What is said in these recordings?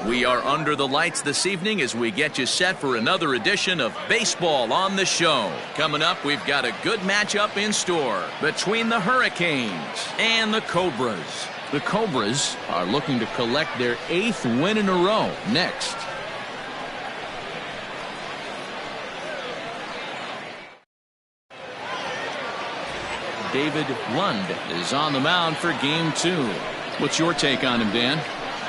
We are under the lights this evening as we get you set for another edition of Baseball on the Show. Coming up, we've got a good matchup in store between the Hurricanes and the Cobras. The Cobras are looking to collect their 8th win in a row next. David Lund is on the mound for game 2. What's your take on him, Dan?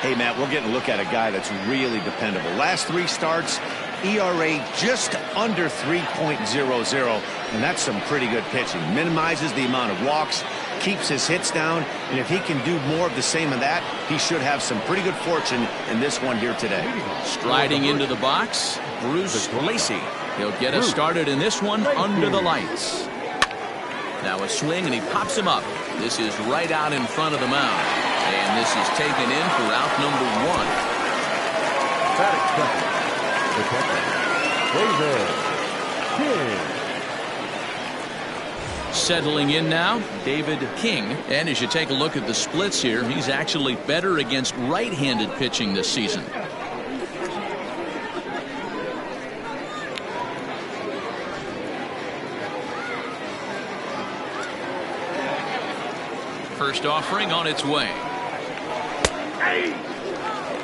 Hey, Matt, we're getting a look at a guy that's really dependable. Last 3 starts, ERA just under 3.00, and that's some pretty good pitching. Minimizes the amount of walks, keeps his hits down, and if he can do more of the same of that, he should have some pretty good fortune in this one here today. Striding into the box, Bruce Lacey. He'll get us started in this one under the lights. Now a swing, and he pops him up. This is right out in front of the mound. And this is taken in for out number 1. Settling in now, David King. And as you take a look at the splits here, he's actually better against right-handed pitching this season. First offering on its way.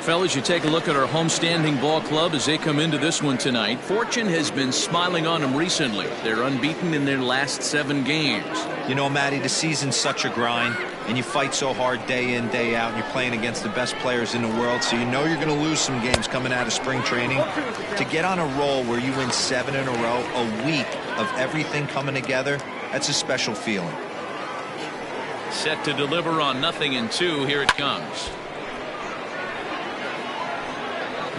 Fellas, you take a look at our homestanding ball club as they come into this one tonight. Fortune has been smiling on them recently. They're unbeaten in their last 7 games. You know, Matty, the season's such a grind, and you fight so hard day in, day out, and you're playing against the best players in the world, so you know you're going to lose some games coming out of spring training. To get on a roll where you win 7 in a row, a week of everything coming together, that's a special feeling. Set to deliver on 0-2. Here it comes.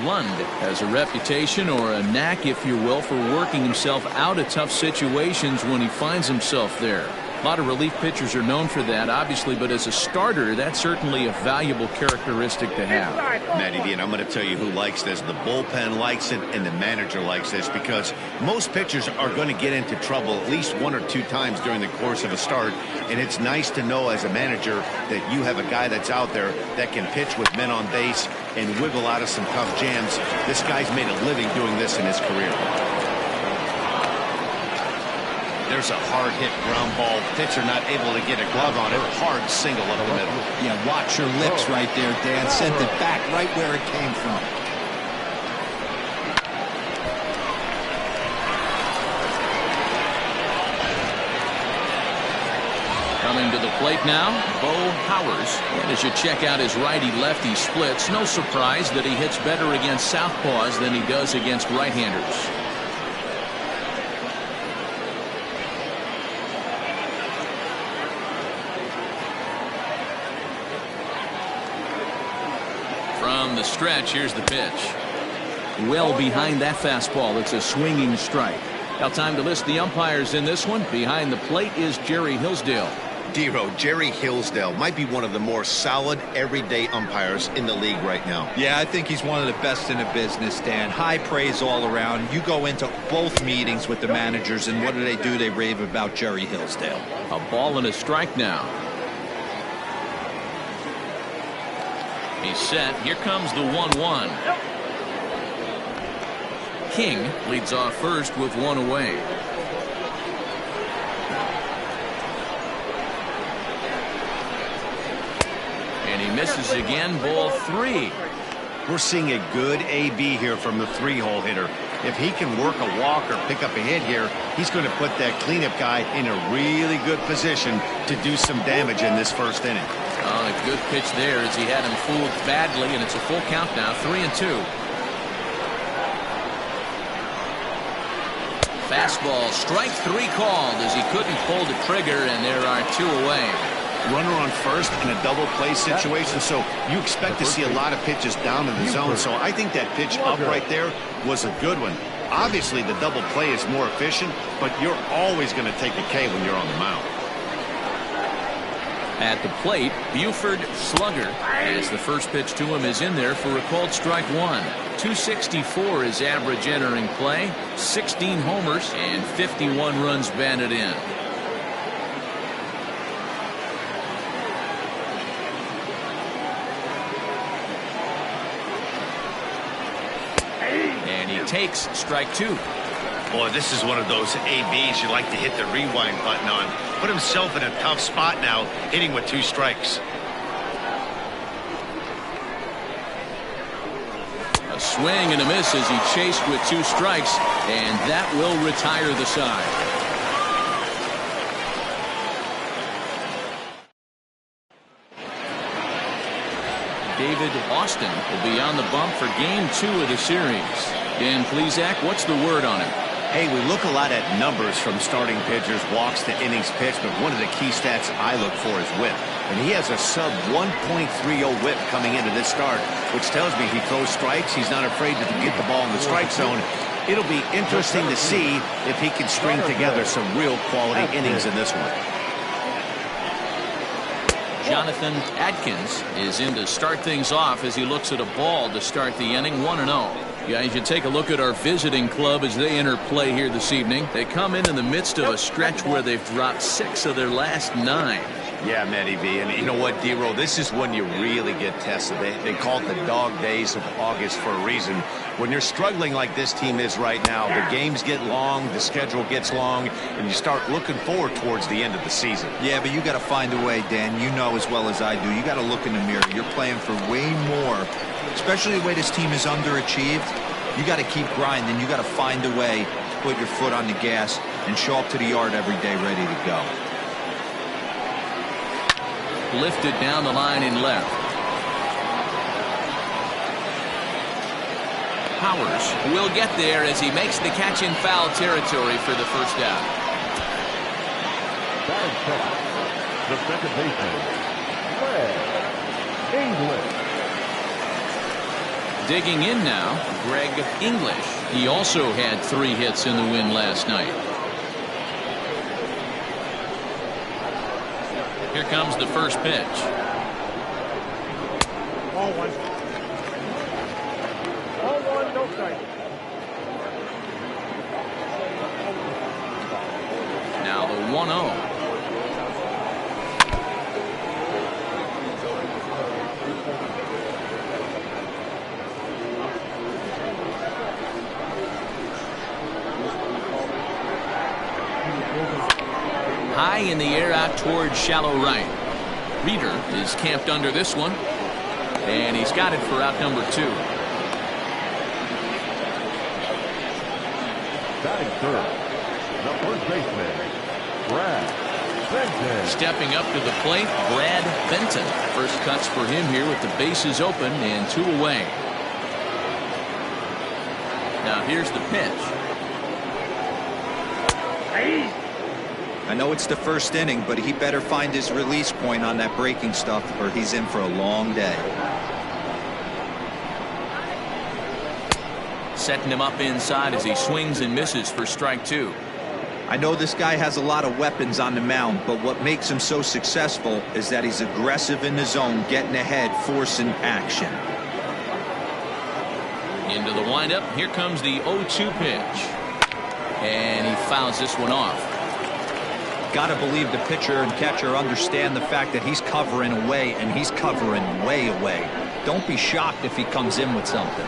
Lund has a reputation, or a knack if you will, for working himself out of tough situations when he finds himself there. A lot of relief pitchers are known for that, obviously, but as a starter, that's certainly a valuable characteristic to have. Matty D, and I'm going to tell you who likes this. The bullpen likes it, and the manager likes this, because most pitchers are going to get into trouble at least 1 or 2 times during the course of a start, and it's nice to know as a manager that you have a guy that's out there that can pitch with men on base and wiggle out of some tough jams. This guy's made a living doing this in his career. There's a hard hit ground ball. Pitcher not able to get a glove on it. Hard single up the middle. Yeah, watch your lips right there, Dan. Sent it back right where it came from. Coming to the plate now, Bo Powers. And as you check out his righty-lefty splits, no surprise that he hits better against southpaws than he does against right-handers. From the stretch, here's the pitch. Well behind that fastball. It's a swinging strike. Now time to list the umpires in this one. Behind the plate is Jerry Hillsdale. Dero, Jerry Hillsdale might be one of the more solid everyday umpires in the league right now. Yeah, I think he's one of the best in the business, Dan. High praise all around. You go into both meetings with the managers, and what do? They rave about Jerry Hillsdale. A ball and a strike now. He's set. Here comes the 1-1. King leads off first with 1 away. And he misses again. Ball 3. We're seeing a good AB here from the 3-hole hitter. If he can work a walk or pick up a hit here, he's going to put that cleanup guy in a really good position to do some damage in this first inning. Oh, a good pitch there as he had him fooled badly, and it's a full count now, 3-2. Fastball, strike 3 called as he couldn't pull the trigger, and there are 2 away. Runner on first in a double play situation, so you expect to see a lot of pitches down in the zone. So I think that pitch up right there was a good one. Obviously, the double play is more efficient, but you're always going to take a K when you're on the mound. At the plate, Buford Slugger, as the first pitch to him is in there for a called strike 1. 264 is average entering play, 16 homers, and 51 runs batted in. takes strike two. Boy, this is one of those ABs you like to hit the rewind button on. Put himself in a tough spot now, hitting with 2 strikes. A swing and a miss as he chased with 2 strikes, and that will retire the side. David Austin will be on the bump for game 2 of the series. Dan Plesac, what's the word on him? Hey, we look a lot at numbers from starting pitchers, walks to innings pitched, but one of the key stats I look for is whip. And he has a sub 1.30 whip coming into this start, which tells me he throws strikes. He's not afraid to get the ball in the strike zone. It'll be interesting to see if he can string together some real quality innings in this one. Jonathan Adkins is in to start things off as he looks at a ball to start the inning. 1-0. Guys, you take a look at our visiting club as they enter play here this evening. They come in the midst of a stretch where they've dropped 6 of their last 9. Yeah, Matty V, and you know what, D-Roll, this is when you really get tested. They call it the dog days of August for a reason. When you're struggling like this team is right now, the games get long, the schedule gets long, and you start looking forward towards the end of the season. Yeah, but you got to find a way, Dan. You know as well as I do. You got to look in the mirror. You're playing for way more, especially the way this team is underachieved. You got to keep grinding. You got to find a way to put your foot on the gas and show up to the yard every day ready to go. Lifted down the line in left. Powers will get there as he makes the catch in foul territory for the first out. The second baseman, Greg English. Digging in now, Greg English. He also had 3 hits in the win last night. Here comes the first pitch. Ball 1. Ball 1, no strike. Now the 1-0. High in the air out towards shallow right. Reeder is camped under this one, and he's got it for out number 2. Batting third, the first baseman, Brad Benton. Stepping up to the plate, Brad Benton. First cuts for him here with the bases open and 2 away. Now here's the pitch. I know it's the first inning, but he better find his release point on that breaking stuff or he's in for a long day. Setting him up inside as he swings and misses for strike 2. I know this guy has a lot of weapons on the mound, but what makes him so successful is that he's aggressive in the zone, getting ahead, forcing action. Into the windup. Here comes the 0-2 pitch. And he fouls this one off. Got to believe the pitcher and catcher understand the fact that he's covering away, and he's covering way away. Don't be shocked if he comes in with something.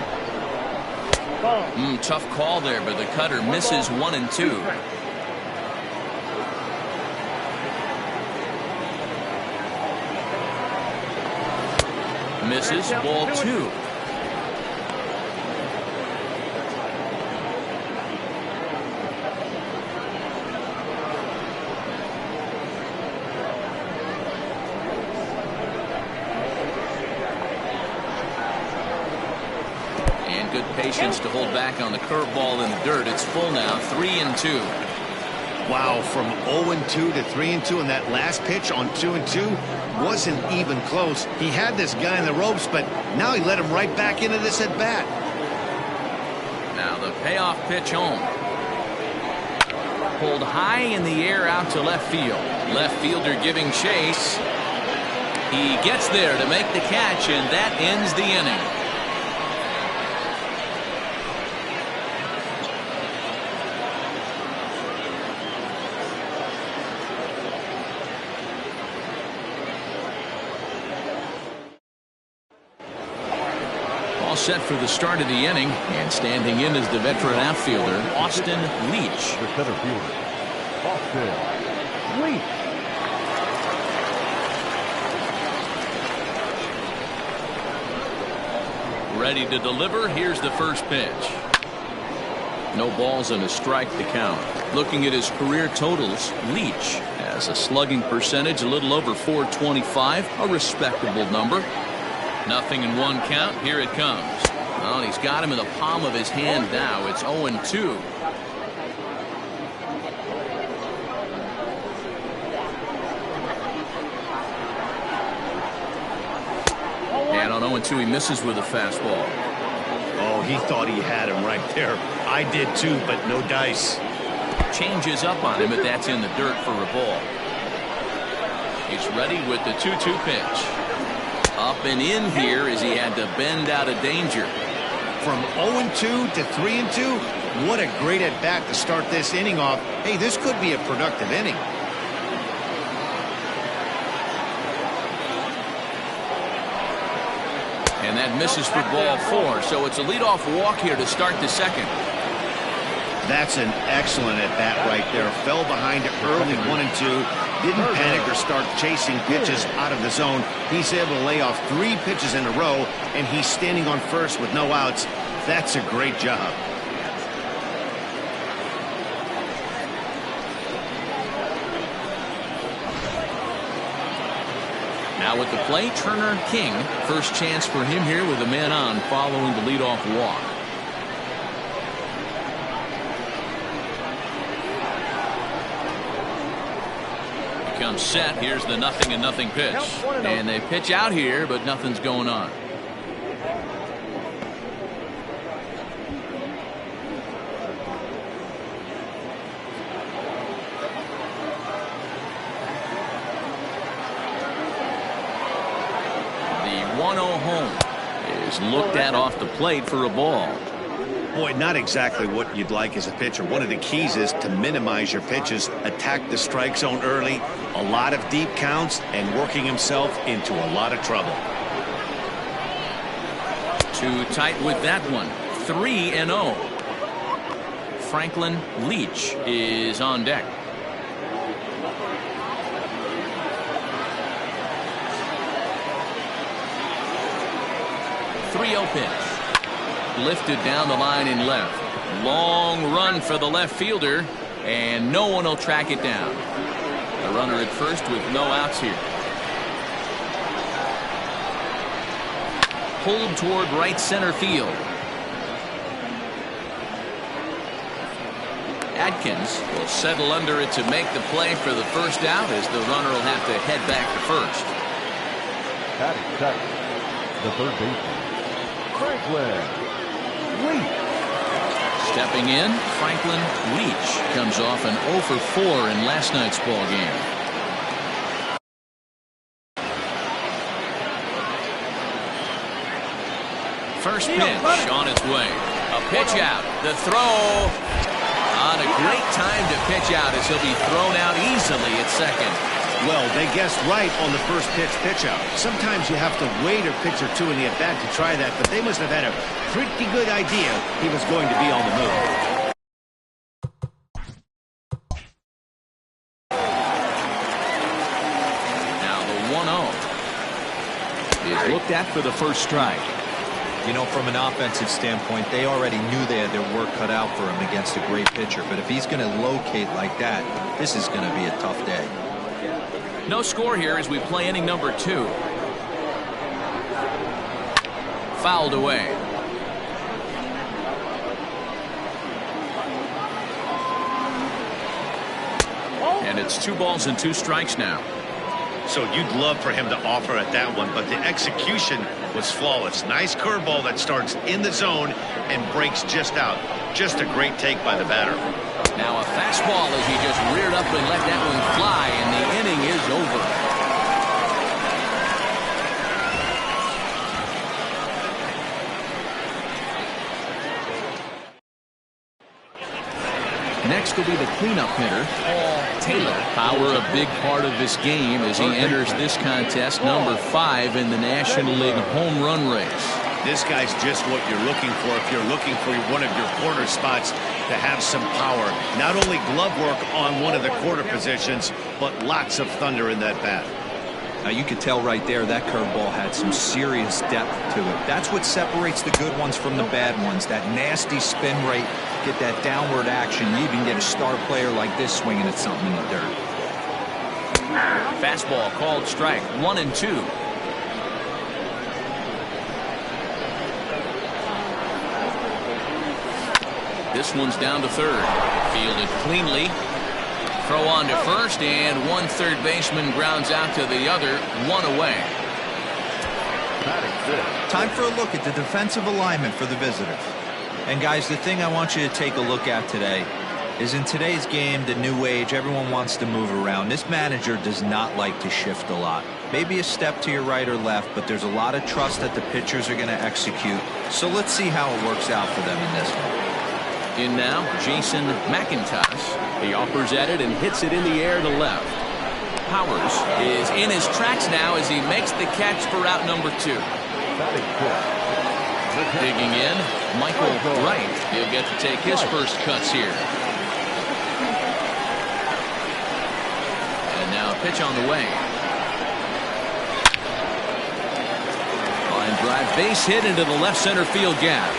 Tough call there, but the cutter misses 1 and 2. Misses, ball 2. Good patience to hold back on the curveball in the dirt. It's full now, 3 and 2. Wow, from 0-2 to 3-2, and that last pitch on 2-2 wasn't even close. He had this guy in the ropes, but now he let him right back into this at bat. Now the payoff pitch home. Pulled high in the air out to left field. Left fielder giving chase. He gets there to make the catch, and that ends the inning. set for the start of the inning, and standing in is the veteran outfielder, Austin Leach. The center fielder, Austin Leach. Ready to deliver. Here's the first pitch. No balls and a strike to count. Looking at his career totals, Leach has a slugging percentage a little over .425, a respectable number. Nothing in one count. Here it comes. Well, he's got him in the palm of his hand now. It's 0-2. And on 0-2, he misses with a fastball. Oh, he thought he had him right there. I did too, but no dice. Changes up on him, but that's in the dirt for a ball. He's ready with the 2-2 pitch. Up and in here as he had to bend out of danger. From 0-2 to 3-2, what a great at-bat to start this inning off. Hey, this could be a productive inning. And that misses for ball 4, so it's a leadoff walk here to start the second. That's an excellent at-bat right there. Fell behind early 1-2. Didn't panic or start chasing pitches out of the zone. He's able to lay off 3 pitches in a row, and he's standing on first with no outs. That's a great job. Now at the plate, Turner King. First chance for him here with a man on following the leadoff walk. Comes set. Here's the 0-0 pitch. And they pitch out here, but nothing's going on. The 1-0 home is looked at off the plate for a ball. Boy, not exactly what you'd like as a pitcher. One of the keys is to minimize your pitches, attack the strike zone early, a lot of deep counts, and working himself into a lot of trouble. Too tight with that one. 3-0. Franklin Leach is on deck. Pitch. Lifted down the line in left. Long run for the left fielder, and no one will track it down. The runner at first with no outs here. Pulled toward right center field. Adkins will settle under it to make the play for the first out, as the runner will have to head back to first. Batting second, the third baseman, Franklin Leach. Stepping in, Franklin Leach comes off an 0 for 4 in last night's ball game. First pitch on its way. A pitch out. The throw on a great time to pitch out, as he'll be thrown out easily at second. Well, they guessed right on the first pitch out. Sometimes you have to wait a pitch or two in the at-bat to try that, but they must have had a pretty good idea he was going to be on the move. Now the 1-0 is looked at for the first strike. You know, from an offensive standpoint, they already knew they had their work cut out for him against a great pitcher. But if he's going to locate like that, this is going to be a tough day. No score here as we play inning number 2. Fouled away. And it's 2 balls and 2 strikes now. So you'd love for him to offer at that one, but the execution was flawless. Nice curveball that starts in the zone and breaks just out. Just a great take by the batter. Now a fastball as he just reared up and let that one fly, and the inning is over. Next will be the cleanup hitter, Paul Taylor. Power a big part of this game as he enters this contest, number 5 in the National League home run race. This guy's just what you're looking for if you're looking for one of your corner spots to have some power. Not only glove work on one of the corner positions, but lots of thunder in that bat. Now you could tell right there that curveball had some serious depth to it. That's what separates the good ones from the bad ones. That nasty spin rate, get that downward action. You even get a star player like this swinging at something in the dirt. Fastball called strike, 1-2. This one's down to third. Fielded cleanly. Throw on to first, and one third baseman grounds out to the other, one away. Time for a look at the defensive alignment for the visitors. And guys, the thing I want you to take a look at today is in today's game, the new age, everyone wants to move around. This manager does not like to shift a lot. Maybe a step to your right or left, but there's a lot of trust that the pitchers are going to execute. So let's see how it works out for them in this one. In now, Jason McIntosh. He offers at it and hits it in the air to left. Powers is in his tracks now as he makes the catch for out number 2. Digging in, Michael Wright. He'll get to take his first cuts here. And now a pitch on the way. Line drive, base hit into the left center field gap.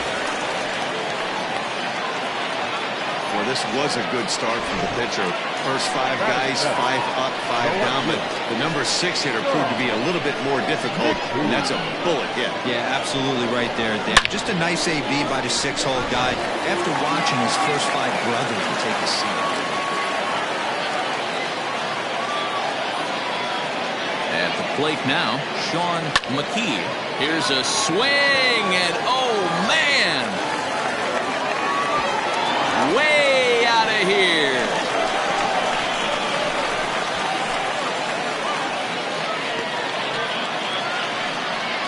Well, this was a good start from the pitcher. First 5 guys, 5 up, 5 down, but the number 6 hitter proved to be a little bit more difficult, and that's a bullet hit. Yeah, absolutely right there, Dan. Just a nice AB by the 6-hole guy after watching his first 5 brothers take a seat. At the plate now, Sean McKee. Here's a swing, and oh, man! Way out of here.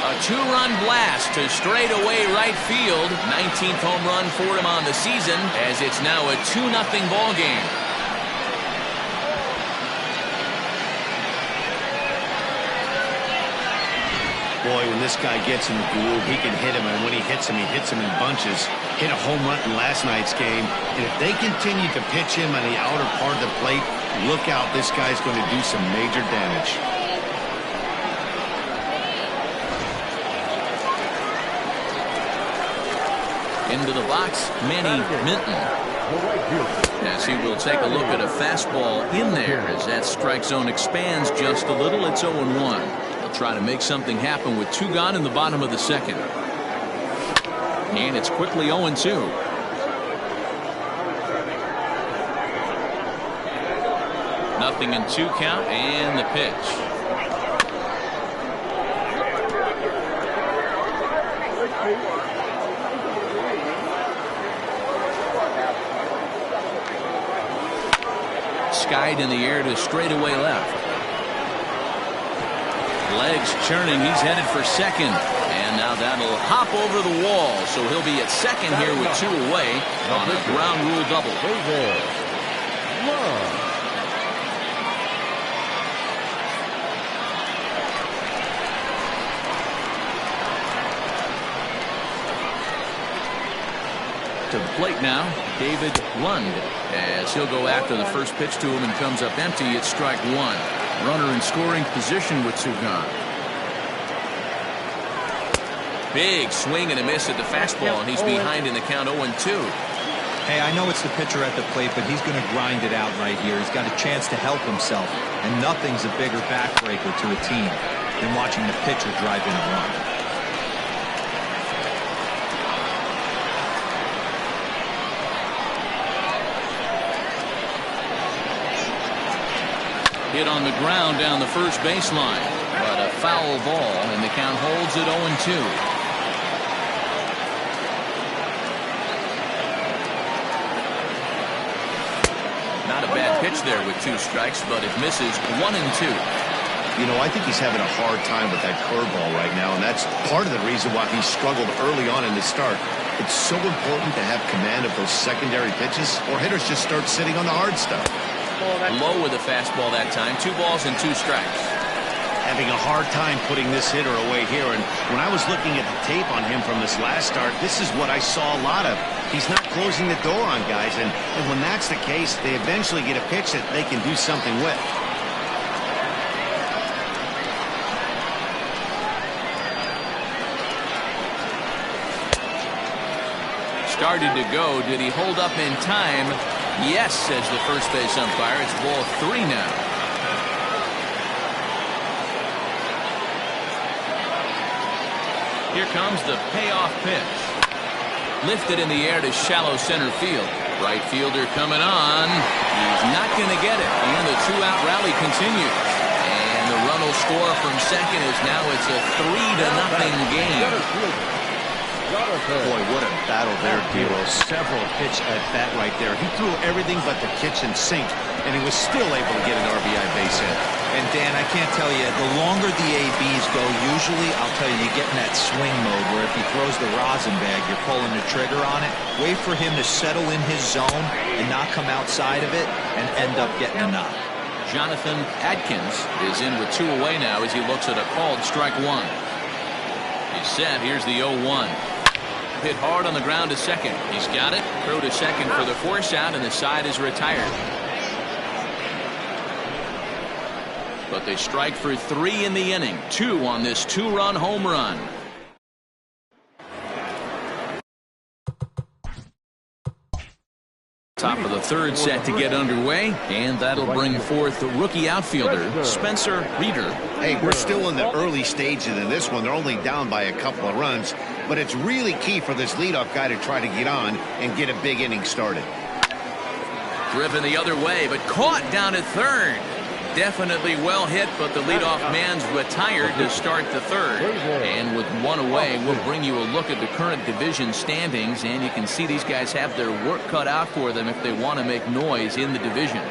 A 2-run blast to straightaway right field. 19th home run for him on the season, as it's now a 2-0 ball game. Boy, when this guy gets in the groove, he can hit him, and when he hits him in bunches. Hit a home run in last night's game, and if they continue to pitch him on the outer part of the plate, look out, this guy's going to do some major damage. Into the box, Manny Minton. As he will take a look at a fastball in there as that strike zone expands just a little. It's 0-1. Try to make something happen with 2 gone in the bottom of the second. And it's quickly 0-2. Nothing in 2 count, and the pitch. Skied in the air to straightaway left. Legs churning, he's headed for second, and now that'll hop over the wall, so he'll be at second here with 2 away on a ground rule double. To the plate now, David Lund, as he'll go after the first pitch to him and comes up empty. It's strike 1. Runner in scoring position with 2 gone. Big swing and a miss at the fastball, and he's behind in the count 0-2. Hey, I know it's the pitcher at the plate, but he's going to grind it out right here. He's got a chance to help himself, and nothing's a bigger backbreaker to a team than watching the pitcher drive in a run. Hit on the ground down the first baseline, but a foul ball, and the count holds at 0-2. Not a bad pitch there with 2 strikes, but it misses 1-2. You know, I think he's having a hard time with that curveball right now, and that's part of the reason why he struggled early on in the start. It's so important to have command of those secondary pitches, or hitters just start sitting on the hard stuff. Low with a fastball that time. 2 balls and 2 strikes. having a hard time putting this hitter away here. And when I was looking at the tape on him from this last start, this is what I saw a lot of. He's not closing the door on guys. And when that's the case, they eventually get a pitch that they can do something with. Started to go. Did he hold up in time? Yes, says the first base umpire. It's ball 3 now. Here comes the payoff pitch. Lifted in the air to shallow center field. Right fielder coming on. He's not going to get it. And the 2-out rally continues. And the run will score from second as now it's a 3-0 game. Boy, what a battle there, Dero. Several pitch at bat right there. He threw everything but the kitchen sink, and he was still able to get an RBI base hit. And Dan, I can't tell you, the longer the ABs go, usually, I'll tell you, you get in that swing mode where if he throws the rosin bag, you're pulling the trigger on it. Wait for him to settle in his zone and not come outside of it and end up getting a knock. Jonathan Adkins is in with 2 away now as he looks at a called strike 1. He's set. Here's the 0-1. Hit hard on the ground to second. He's got it. Throw to second for the force out, and the side is retired. But they strike for 3 in the inning. 2 on this 2-run home run. Top of the 3rd set to get underway, and that'll bring forth the rookie outfielder Spencer Reeder. Hey, we're still in the early stages of this one. They're only down by a couple of runs, but it's really key for this leadoff guy to try to get on and get a big inning started. Driven the other way, but caught down at 3rd. Definitely well hit, but the leadoff man's retired to start the 3rd. And with 1 away, we'll bring you a look at the current division standings, and you can see these guys have their work cut out for them if they want to make noise in the division.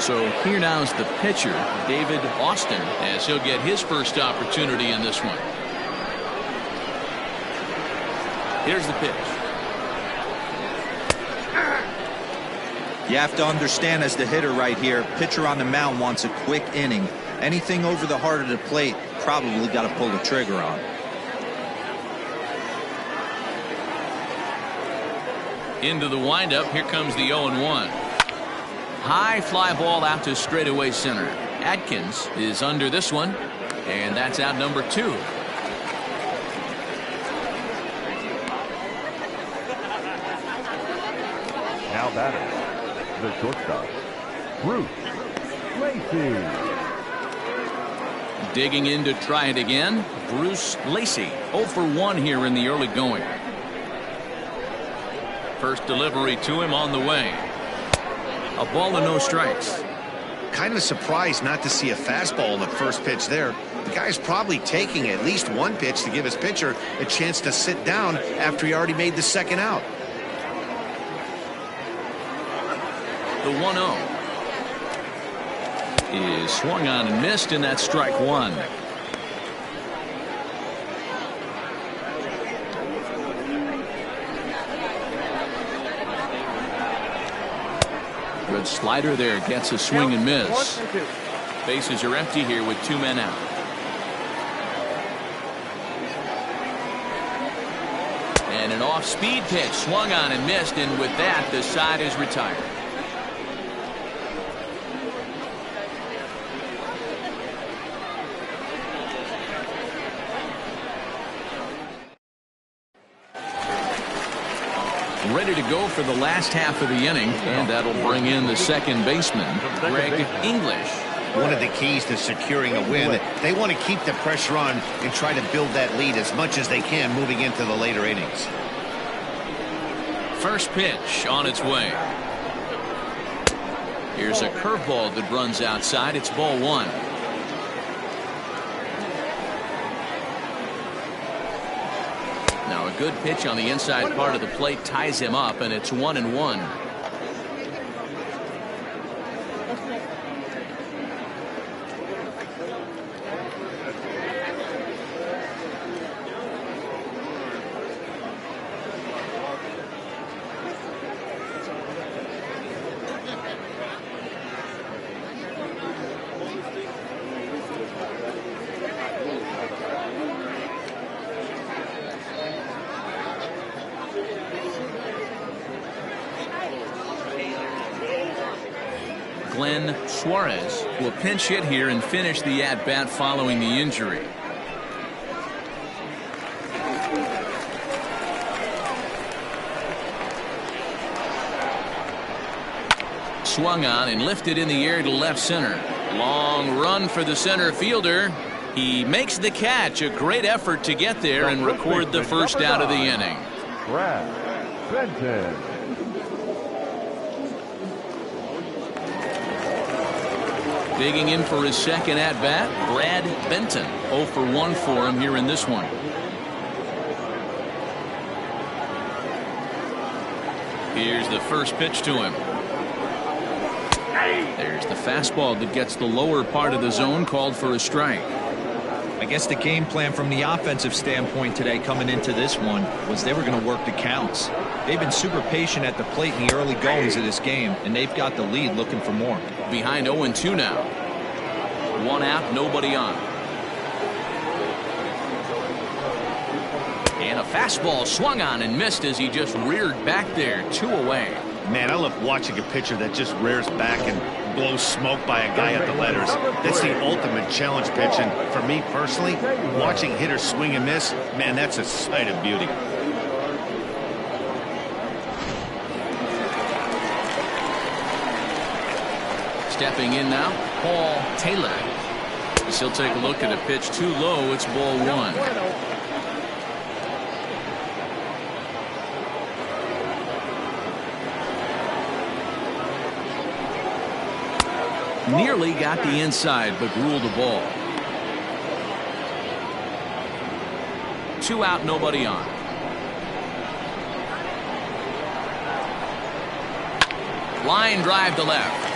So here now is the pitcher, David Austin, as he'll get his first opportunity in this one. Here's the pitch. You have to understand, as the hitter right here, pitcher on the mound wants a quick inning. Anything over the heart of the plate, probably got to pull the trigger on. Into the windup. Here comes the 0-1. High fly ball out to straightaway center. Adkins is under this one, and that's out number 2. Now batting, the shortstop, Bruce Lacey. Digging in to try it again, Bruce Lacey. 0 for 1 here in the early going. First delivery to him on the way. A ball and no strikes. Kind of surprised not to see a fastball in the first pitch there. The guy's probably taking at least 1 pitch to give his pitcher a chance to sit down after he already made the second out. The 1-0 is swung on and missed, and that's strike 1. Good slider there, gets a swing and miss. Bases are empty here with 2 men out. And an off-speed pitch swung on and missed, and with that the side is retired. Ready to go for the last half of the inning, and that'll bring in the second baseman, Greg English. One of the keys to securing a win, they want to keep the pressure on and try to build that lead as much as they can moving into the later innings. First pitch on its way. Here's a curveball that runs outside. It's ball 1. Now a good pitch on the inside part of the plate ties him up, and it's 1-1. Glenn Suarez will pinch hit here and finish the at-bat following the injury. Swung on and lifted in the air to left center. Long run for the center fielder. He makes the catch. A great effort to get there and record the first out of the inning. Brad Benton. Digging in for his second at-bat, Brad Benton. 0 for 1 for him here in this one. Here's the first pitch to him. There's the fastball that gets the lower part of the zone, called for a strike. I guess the game plan from the offensive standpoint today coming into this one was they were going to work the counts. They've been super patient at the plate in the early goings of this game, and they've got the lead looking for more. Behind 0-2 now. 1 out, nobody on. And a fastball swung on and missed as he just reared back there. 2 away. Man, I love watching a pitcher that just rears back and blows smoke by a guy at the letters. That's the ultimate challenge pitch, and for me personally, watching hitters swing and miss, man, that's a sight of beauty. Stepping in now, Paul Taylor. As he'll take a look at a pitch too low. It's ball 1. Nearly got the inside, but ruled the ball. 2 out, nobody on. Line drive to left.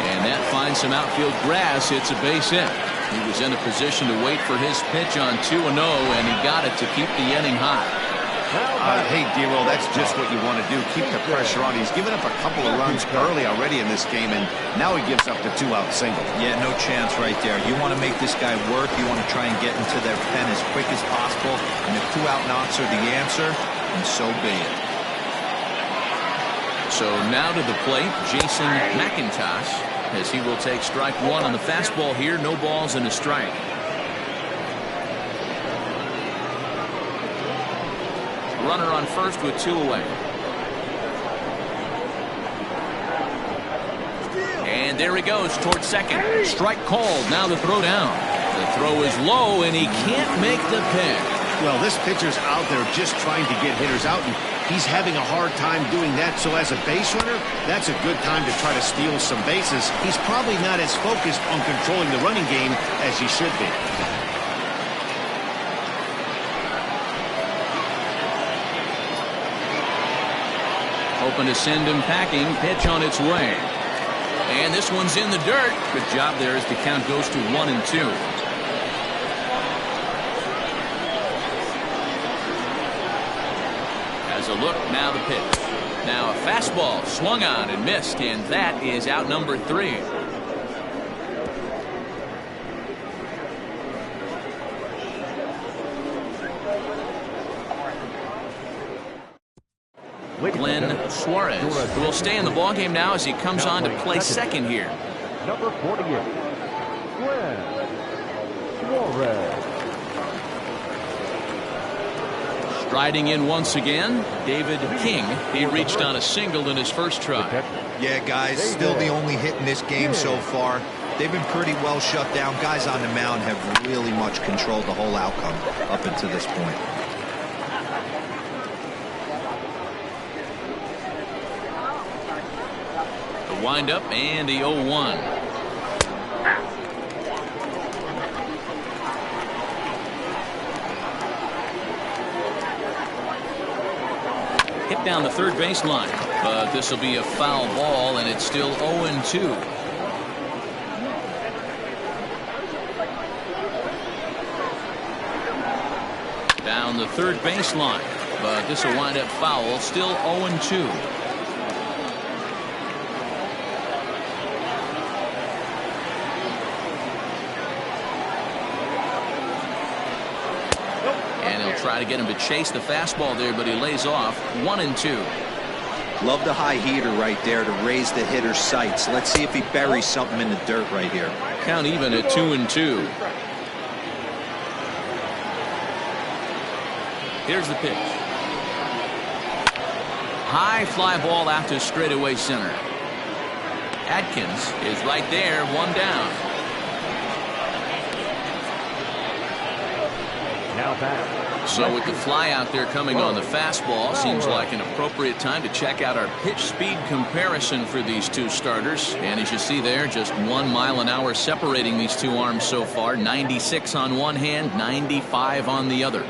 And that finds some outfield grass. It's a base hit. He was in a position to wait for his pitch on 2-0, and he got it to keep the inning hot. Hey, D-Roll, that's just what you want to do. Keep the pressure on. He's given up a couple of runs early already in this game, and now he gives up the 2-out single. Yeah, no chance right there. You want to make this guy work. You want to try and get into their pen as quick as possible. And if 2-out knocks are the answer, and so be it. So now to the plate, Jason McIntosh, as he will take strike 1 on the fastball here. No balls and a strike. Runner on first with 2 away. And there he goes towards second. Strike called. Now the throw down. The throw is low, and he can't make the pick. Well, this pitcher's out there just trying to get hitters out, and he's having a hard time doing that. So as a base runner, that's a good time to try to steal some bases. He's probably not as focused on controlling the running game as he should be. Hoping to send him packing. Pitch on its way. And this one's in the dirt. Good job there as the count goes to 1-2. As a look, now the pitch. Now a fastball swung on and missed, and that is out number 3. Glenn Suarez, who will stay in the ballgame now as he comes on to play second here. Number 48, Glenn Suarez. Striding in once again, David King. He reached on a single in his first try. Yeah, guys, still the only hit in this game so far. They've been pretty well shut down. Guys on the mound have really much controlled the whole outcome up until this point. Windup and the 0-1. Hit down the third baseline, but this will be a foul ball, and it's still 0-2. Down the third baseline, but this will wind up foul, still 0-2. Try to get him to chase the fastball there, but he lays off. 1-2. Love the high heater right there to raise the hitter's sights. Let's see if he buries something in the dirt right here. Count even at 2-2. Here's the pitch. High fly ball out to straightaway center. Atkins is right there, one down. Now back. So with the fly out there coming on the fastball, seems like an appropriate time to check out our pitch speed comparison for these two starters. And as you see there, just 1 mile an hour separating these two arms so far. 96 on one hand, 95 on the other.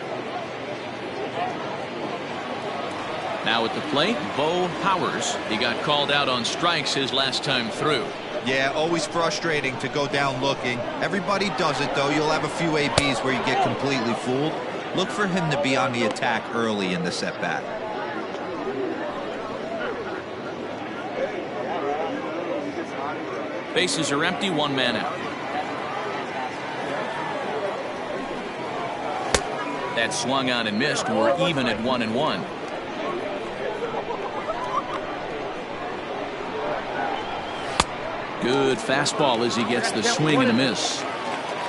Now at the plate, Bo Powers. He got called out on strikes his last time through. Yeah, always frustrating to go down looking. Everybody does it, though. You'll have a few ABs where you get completely fooled. Look for him to be on the attack early in this at-bat. Bases are empty, 1 man out. That swung on and missed. We're even at 1-1. Good fastball as he gets the swing and a miss.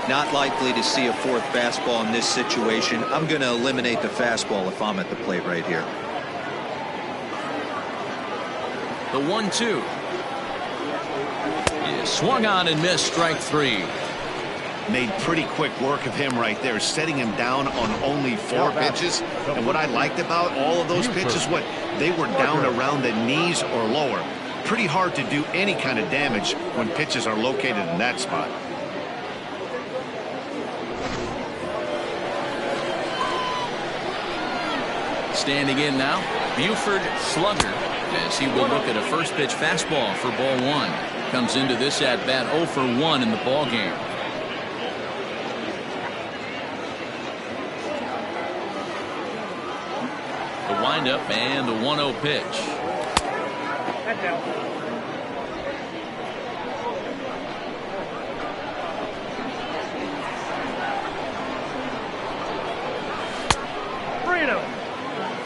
Not likely to see a fourth fastball in this situation. I'm going to eliminate the fastball if I'm at the plate right here. The 1-2. Yeah, swung on and missed, strike 3. Made pretty quick work of him right there, setting him down on only 4 pitches. And what I liked about all of those pitches, what they were down around the knees or lower. Pretty hard to do any kind of damage when pitches are located in that spot. Standing in now, Buford Slugger, as he will look at a first pitch fastball for ball 1. Comes into this at bat 0 for 1 in the ball game. The windup and the 1-0 pitch.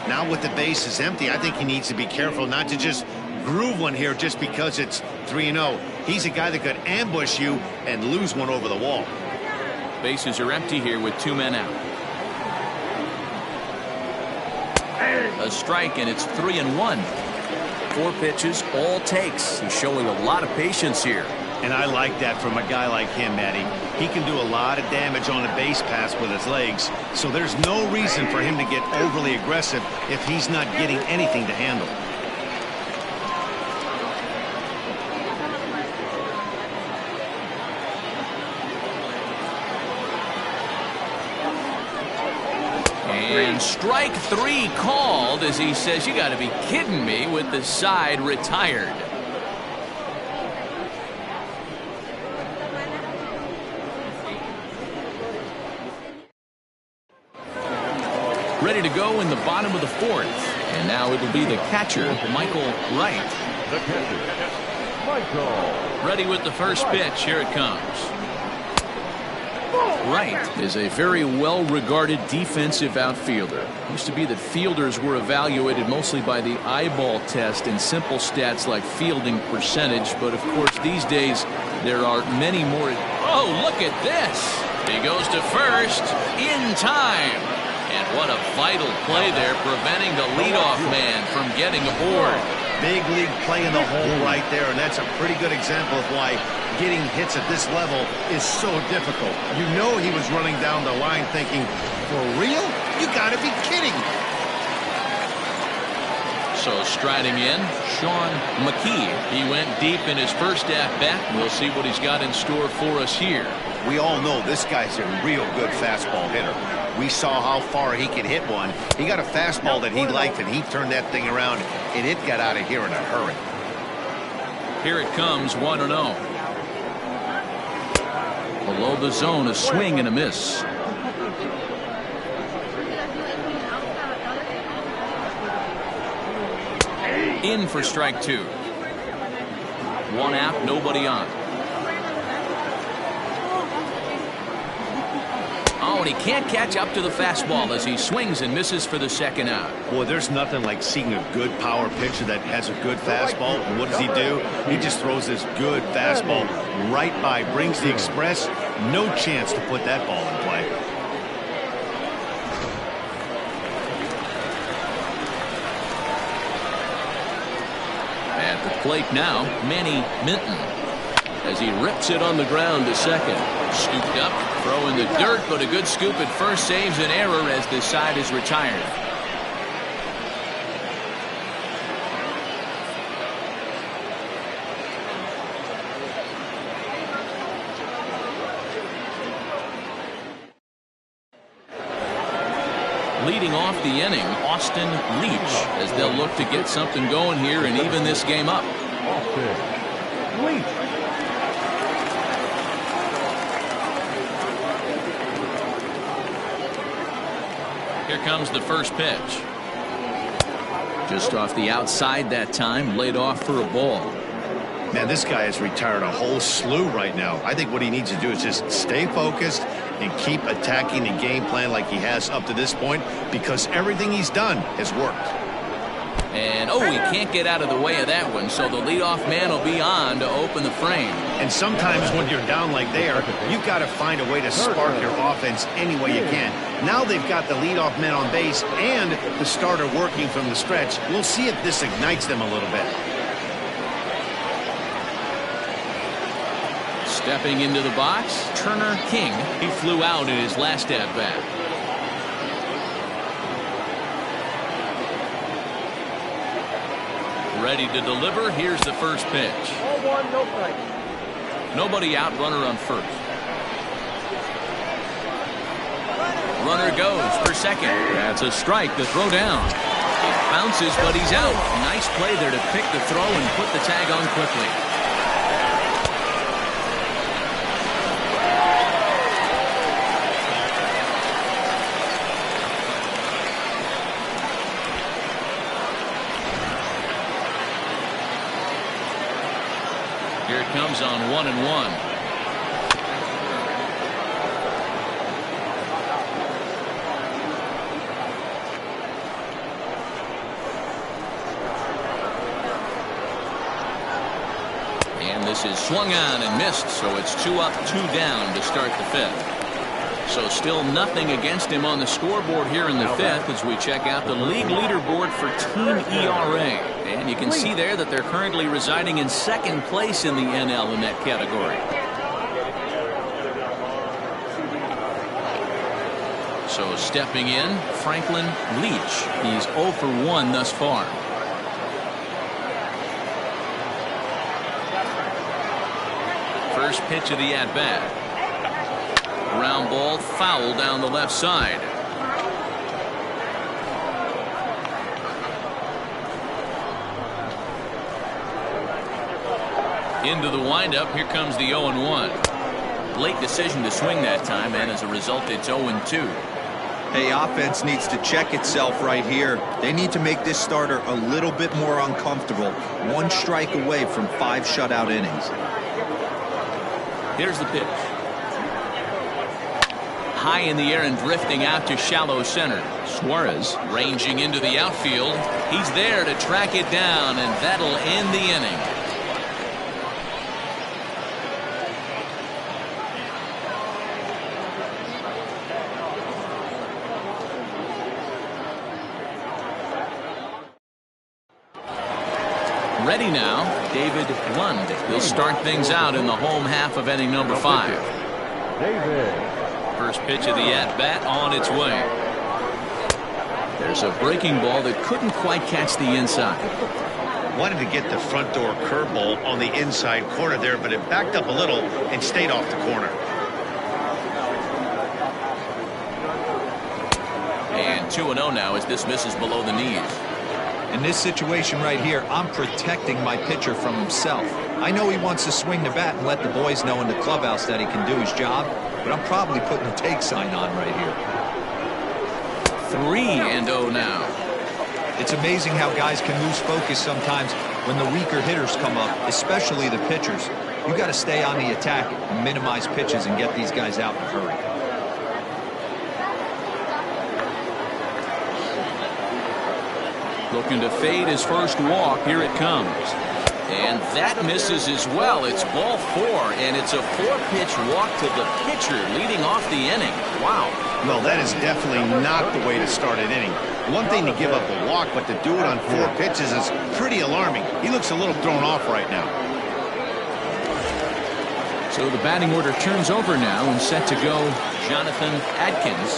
Now with the bases empty, I think he needs to be careful not to just groove one here just because it's 3-0. He's a guy that could ambush you and lose one over the wall. Bases are empty here with 2 men out. A strike, and it's 3-1. 4 pitches, all takes. He's showing a lot of patience here. And I like that from a guy like him, Matty. He can do a lot of damage on a base pass with his legs, so there's no reason for him to get overly aggressive if he's not getting anything to handle. And strike 3 called as he says, "You got to be kidding me," with the side retired. Ready to go in the bottom of the 4th. And now it'll be the catcher, Michael Wright. The catcher, Michael. Ready with the first pitch. Here it comes. Wright is a very well-regarded defensive outfielder. It used to be that fielders were evaluated mostly by the eyeball test and simple stats like fielding percentage. But, of course, these days there are many more. Oh, look at this. He goes to first in time. And what a vital play there, preventing the leadoff man from getting aboard. Big league play in the hole right there, and that's a pretty good example of why getting hits at this level is so difficult. You know he was running down the line thinking, for real? You gotta be kidding. So striding in, Sean McKee. He went deep in his first at-bat. We'll see what he's got in store for us here. We all know this guy's a real good fastball hitter. We saw how far he could hit one. He got a fastball that he liked, and he turned that thing around, and it got out of here in a hurry. Here it comes, 1-0. Below the zone, a swing and a miss. In for strike 2. 1 out, nobody on. Oh, he can't catch up to the fastball as he swings and misses for the second out. Boy, there's nothing like seeing a good power pitcher that has a good fastball. And what does he do? He just throws this good fastball right by, brings the express. No chance to put that ball in play. At the plate now, Manny Minton, as he rips it on the ground to second. Scooped up, throw in the dirt, but a good scoop at first saves an error as this side is retired. Leading off the inning, Austin Leach, as they'll look to get something going here and even this game up. Austin Leach. Here comes the first pitch. Just off the outside that time, laid off for a ball. Man, this guy has retired a whole slew right now. I think what he needs to do is just stay focused and keep attacking the game plan like he has up to this point, because everything he's done has worked. And oh, he can't get out of the way of that one, so the leadoff man will be on to open the frame. And sometimes when you're down like they are, you've got to find a way to spark your offense any way you can. Now they've got the leadoff man on base and the starter working from the stretch. We'll see if this ignites them a little bit. Stepping into the box, Turner King. He flew out in his last at-bat. Ready to deliver. Here's the first pitch. 0-1, no strike. Nobody out, runner on first. Runner goes for second. That's a strike to throw down. It bounces, but he's out. Nice play there to pick the throw and put the tag on quickly. Here it comes on 1-1. And this is swung on and missed, so it's 2 up, 2 down to start the fifth. So still nothing against him on the scoreboard here in the fifth as we check out the league leaderboard for team ERA. And you can see there that they're currently residing in second place in the NL in that category. So stepping in, Franklin Leach. He's 0 for 1 thus far. First pitch of the at-bat. Ground ball foul down the left side. Into the windup. Here comes the 0-1. Late decision to swing that time, and as a result, it's 0-2. Hey, offense needs to check itself right here. They need to make this starter a little bit more uncomfortable. 1 strike away from 5 shutout innings. Here's the pitch. High in the air and drifting out to shallow center. Suarez ranging into the outfield. He's there to track it down, and that'll end the inning. Ready now, David Lund. He'll start things out in the home half of inning number 5. David. First pitch of the at-bat on its way. There's a breaking ball that couldn't quite catch the inside. Wanted to get the front door curveball on the inside corner there, but it backed up a little and stayed off the corner. And 2-0 now as this misses below the knees. In this situation right here, I'm protecting my pitcher from himself. I know he wants to swing the bat and let the boys know in the clubhouse that he can do his job, but I'm probably putting a take sign on right here. 3-0 now. It's amazing how guys can lose focus sometimes when the weaker hitters come up, especially the pitchers. You got to stay on the attack and minimize pitches and get these guys out in a hurry. Looking to fade his first walk. Here it comes. And that misses as well. It's ball 4, and it's a 4-pitch walk to the pitcher leading off the inning. Wow. Well, that is definitely not the way to start an inning. One thing to give up a walk, but to do it on 4 pitches is pretty alarming. He looks a little thrown off right now. So the batting order turns over now, and set to go Jonathan Adkins.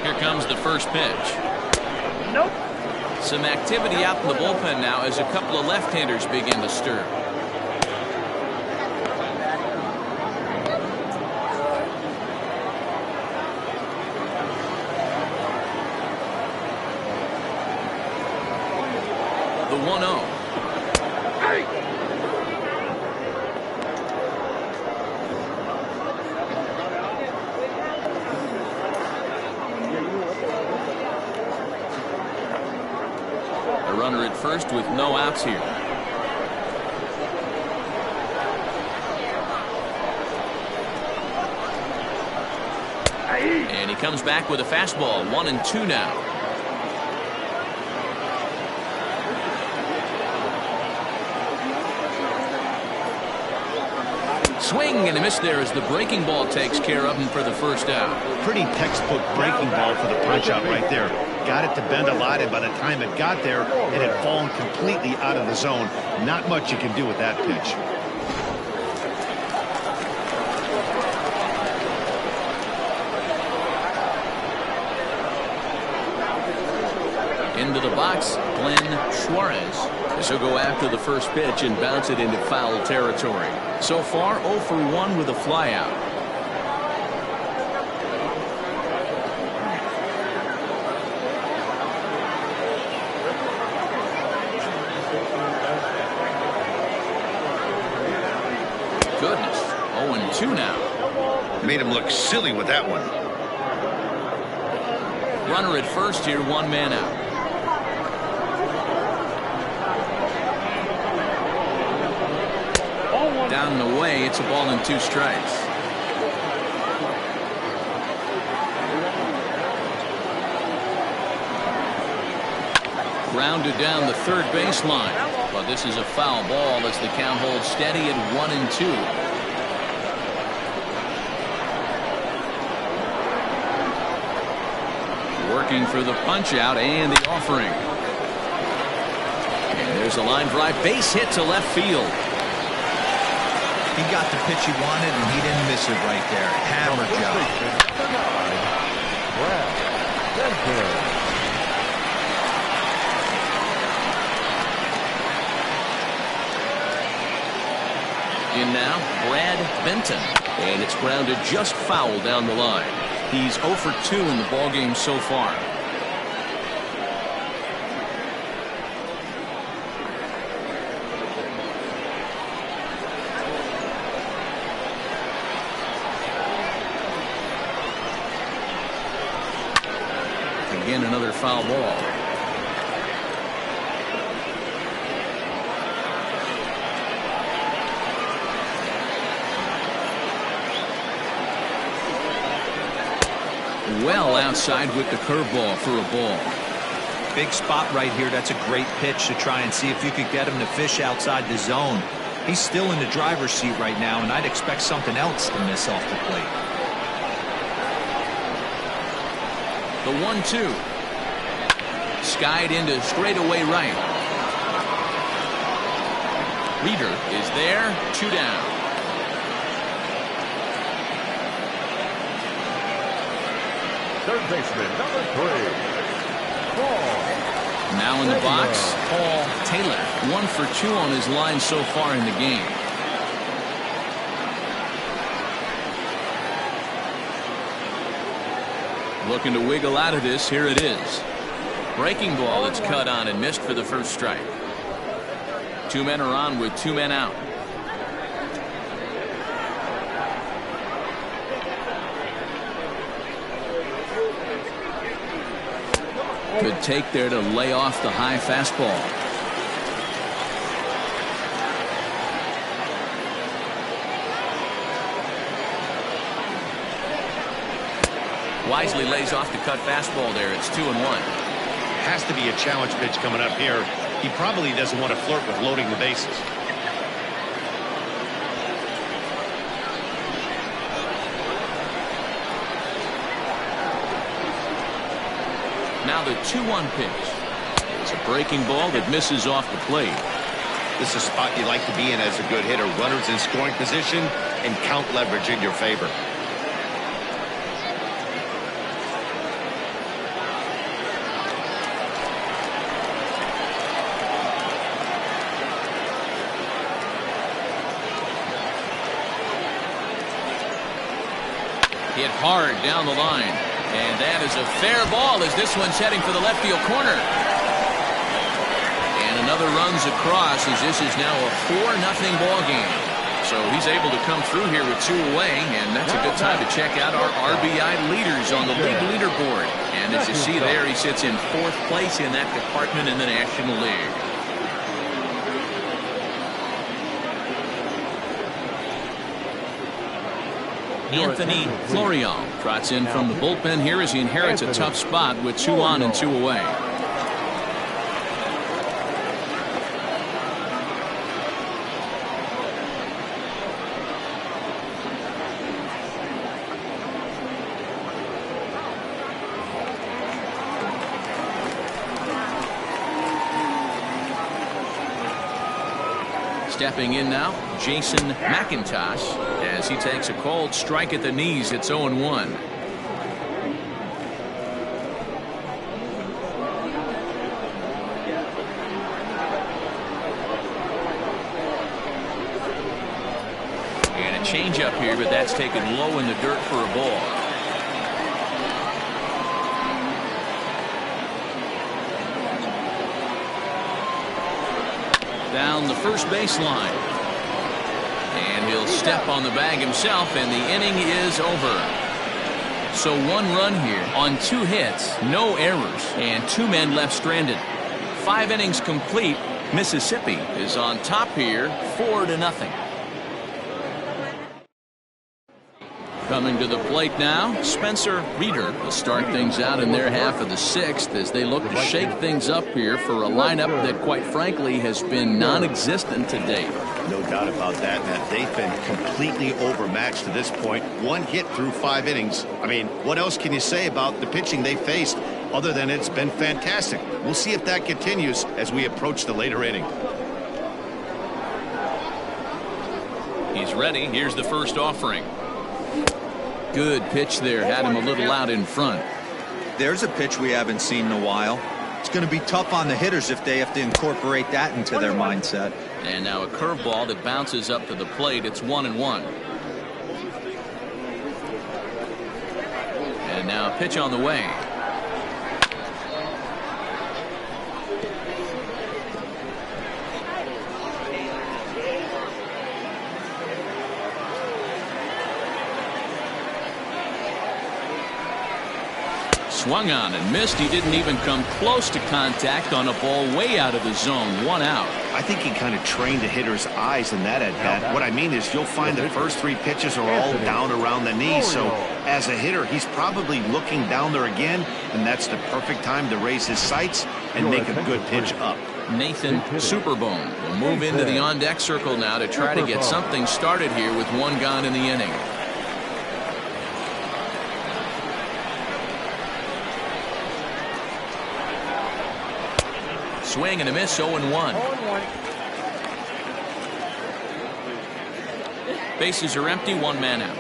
Here comes the first pitch. Nope. Some activity out in the bullpen now as a couple of left-handers begin to stir. The 1-0. A runner at first with no outs here. And he comes back with a fastball. 1-2 now. Swing and a miss there as the breaking ball takes care of him for the first out. Pretty textbook breaking ball for the punch out right there. Got it to bend a lot, and by the time it got there, it had fallen completely out of the zone. Not much you can do with that pitch. Into the box, Glenn Suarez. This will go after the first pitch and bounce it into foul territory. So far, 0 for 1 with a flyout. Goodness, 0-2 now. Made him look silly with that one. Runner at first here, 1 man out. Down and away, it's a ball and 2 strikes. Grounded down the third baseline, but this is a foul ball as the count holds steady at 1-2. Working for the punch out and the offering. And there's a line drive base hit to left field. He got the pitch he wanted, and he didn't miss it right there. Hammer job. In now, Brad Benton. And it's grounded just foul down the line. He's 0 for 2 in the ballgame so far. Again, another foul ball. Well outside with the curveball for a ball. Big spot right here. That's a great pitch to try and see if you could get him to fish outside the zone. He's still in the driver's seat right now, and I'd expect something else to miss off the plate. The 1-2. Skied into straightaway right. Reader is there. 2 down. Third baseman, number 3. Paul. Now in the box, Paul Taylor. 1 for 2 on his line so far in the game. Looking to wiggle out of this. Here it is. Breaking ball. It's cut on and missed for the first strike. 2 men are on with 2 men out. Good take there to lay off the high fastball. Wisely lays off the cut fastball there. It's 2-1. Has to be a challenge pitch coming up here. He probably doesn't want to flirt with loading the bases. Now the 2-1 pitch. It's a breaking ball that misses off the plate. This is a spot you like to be in as a good hitter. Runners in scoring position and count leverage in your favor. Hit hard down the line. And that is a fair ball as this one's heading for the left field corner. And another runs across as this is now a 4-0 ball game. So he's able to come through here with 2 away, and that's a good time to check out our RBI leaders on the league leaderboard. And as you see there, he sits in 4th place in that department in the National League. Anthony Florial trots in from the bullpen here as he inherits a tough spot with 2 on and 2 away. Stepping in now, Jason McIntosh, as he takes a cold strike at the knees. It's 0-1. And a changeup here, but that's taken low in the dirt for a ball. Down the first baseline. And he'll step on the bag himself, and the inning is over. So 1 run here on 2 hits, no errors, and 2 men left stranded. 5 innings complete. Mississippi is on top here, 4-0. Coming to the plate now, Spencer Reeder will start things out in their half of the 6th as they look to shake things up here for a lineup that, quite frankly, has been non-existent to date. No doubt about that, Matt. They've been completely overmatched to this point. 1 hit through 5 innings. I mean, what else can you say about the pitching they faced other than it's been fantastic? We'll see if that continues as we approach the later inning. He's ready. Here's the first offering. Good pitch there. Had him a little out in front. There's a pitch we haven't seen in a while. It's going to be tough on the hitters if they have to incorporate that into their mindset. And now a curveball that bounces up to the plate. It's 1-1. And now a pitch on the way. Swung on and missed. He didn't even come close to contact on a ball way out of the zone. 1 out. I think he kind of trained the hitter's eyes in that at bat. What I mean is you'll find the first 3 pitches are all down around the knee. So as a hitter, he's probably looking down there again, and that's the perfect time to raise his sights and make a good pitch up. Nathan Superbone will move into the on-deck circle now to try to get something started here with 1 gone in the inning. Swing and a miss, 0-1. Bases are empty, 1 man out.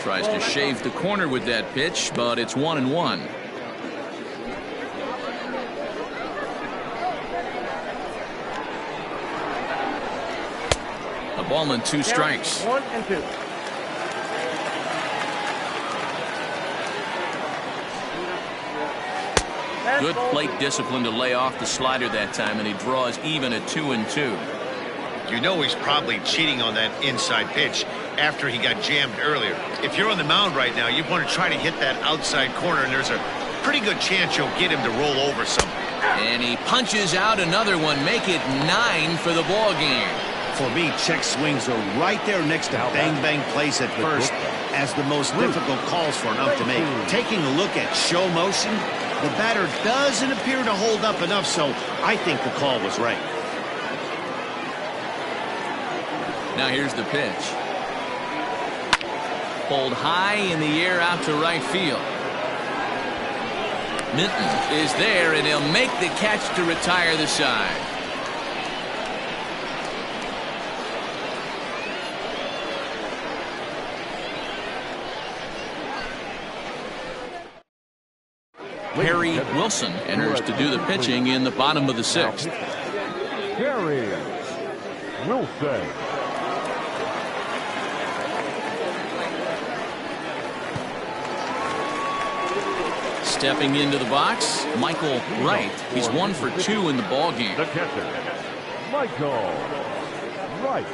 Tries to shave the corner with that pitch, but it's 1-1. A ball and 2 strikes. 1-2. Good plate discipline to lay off the slider that time, and he draws even at 2-2. You know he's probably cheating on that inside pitch after he got jammed earlier. If you're on the mound right now, you want to try to hit that outside corner, and there's a pretty good chance you'll get him to roll over something. And he punches out another one, make it 9 for the ball game. For me, check swings are right there next to bang-bang plays at first as the most difficult calls for an ump to make. Taking a look at show motion, the batter doesn't appear to hold up enough, so I think the call was right. Now here's the pitch. Pulled high in the air out to right field. Minton is there, and he'll make the catch to retire the side. Harry Wilson enters to do the pitching in the bottom of the sixth. Harry Wilson. Stepping into the box, Michael Wright. He's 1 for 2 in the ball game. The catcher, Michael Wright.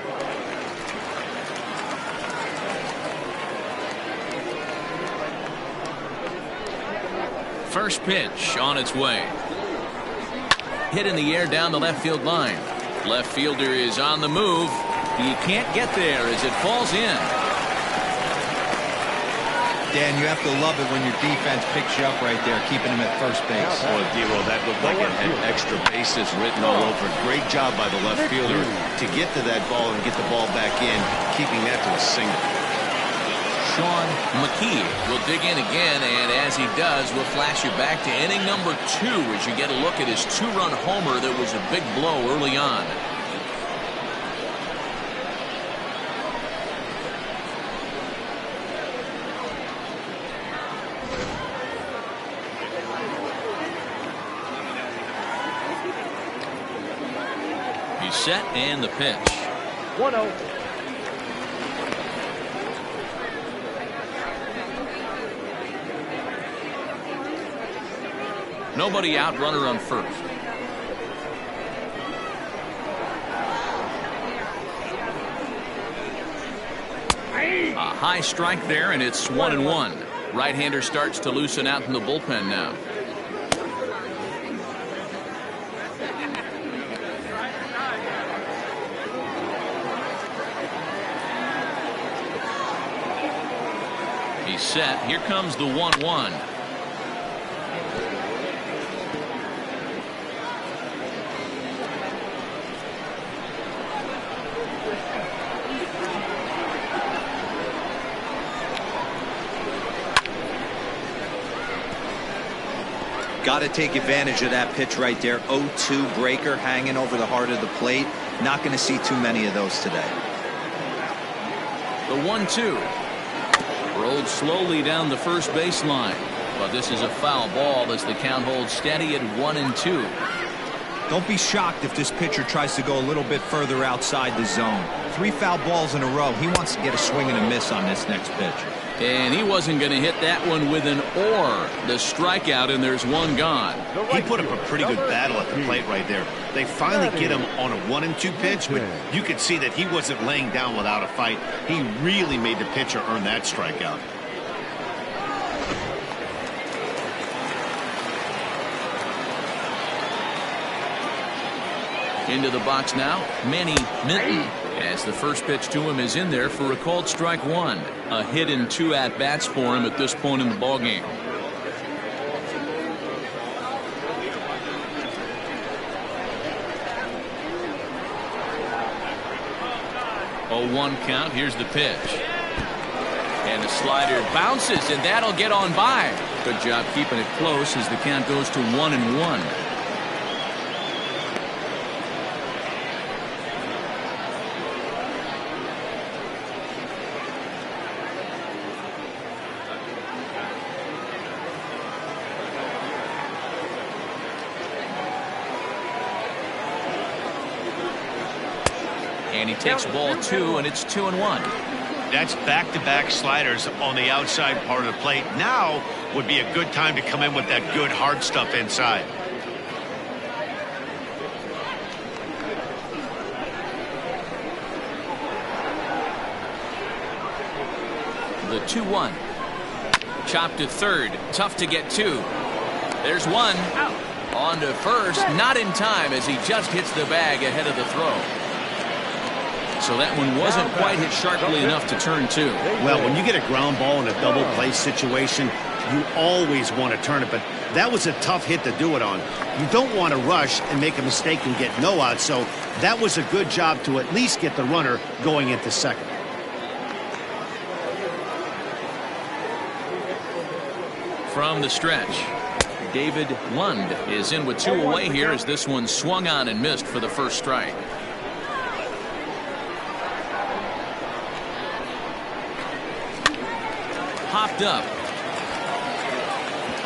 First pitch on its way. Hit in the air down the left field line. Left fielder is on the move. He can't get there as it falls in. Dan, you have to love it when your defense picks you up right there, keeping him at first base. Boy, D-Roll, that looked like it had extra bases written all over it. Great job by the left fielder to get to that ball and get the ball back in, keeping that to a single. Sean McKee will dig in again, and as he does, we'll flash you back to inning number 2 as you get a look at his 2-run homer that was a big blow early on. He's set, and the pitch. 1-0. Nobody out, runner on first. A high strike there, and it's 1-1. Right-hander starts to loosen out in the bullpen now. He's set. Here comes the 1-1. Got to take advantage of that pitch right there. 0-2 breaker hanging over the heart of the plate. Not going to see too many of those today. The 1-2. Rolled slowly down the first baseline. But this is a foul ball as the count holds steady at 1-2. Don't be shocked if this pitcher tries to go a little bit further outside the zone. 3 foul balls in a row. He wants to get a swing and a miss on this next pitch. And he wasn't going to hit that one with an or. The strikeout, and there's one gone. He put up a pretty good battle at the plate right there. They finally get him on a 1-2 pitch, but you could see that he wasn't laying down without a fight. He really made the pitcher earn that strikeout. Into the box now, Manny Minton, as the first pitch to him is in there for a called strike 1. A hit in 2 at-bats for him at this point in the ballgame. 0-1 count. Here's the pitch. And the slider bounces, and that'll get on by. Good job keeping it close as the count goes to 1-1. And he takes ball 2, and it's 2-1. That's back-to-back sliders on the outside part of the plate. Now would be a good time to come in with that good hard stuff inside. The 2-1. Chopped to third. Tough to get to. There's one. Out. On to first. Not in time as he just hits the bag ahead of the throw. So that one wasn't quite hit sharply enough to turn two. Well, when you get a ground ball in a double play situation, you always want to turn it, but that was a tough hit to do it on. You don't want to rush and make a mistake and get no out, so that was a good job to at least get the runner going into second. From the stretch, David Lund is in with two away here as this one swung on and missed for the first strike. Popped up.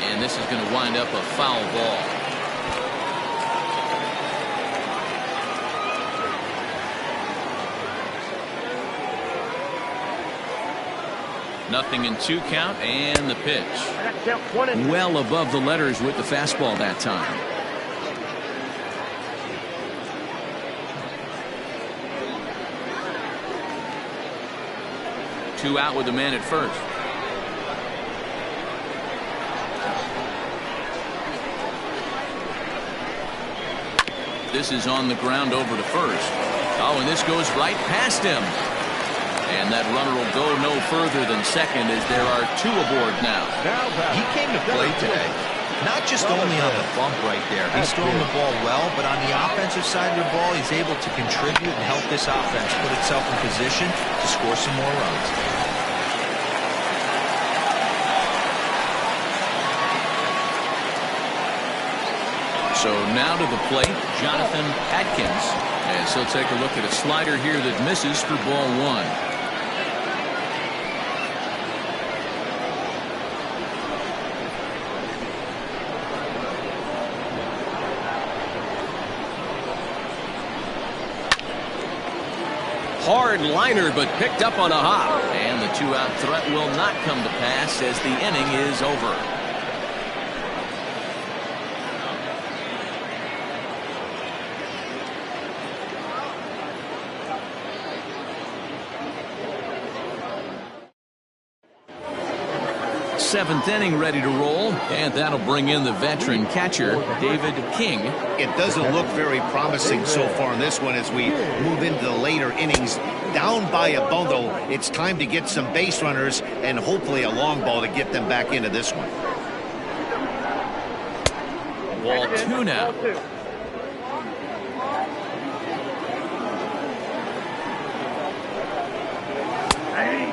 And this is going to wind up a foul ball. Nothing in 2 count, and the pitch. Well above the letters with the fastball that time. Two out with the man at first. This is on the ground over to first. Oh, and this goes right past him. And that runner will go no further than second as there are 2 aboard now. He came to play today. Not just only on the bump right there. He's throwing the ball well, but on the offensive side of the ball, he's able to contribute and help this offense put itself in position to score some more runs. So now to the plate, Jonathan Atkins. And so take a look at a slider here that misses for ball 1. Hard liner, but picked up on a hop. And the 2-out threat will not come to pass as the inning is over. Seventh inning ready to roll, and that'll bring in the veteran catcher, David King. It doesn't look very promising so far in this one as we move into the later innings. Down by a bundle, it's time to get some base runners and hopefully a long ball to get them back into this one. Ball 2 now.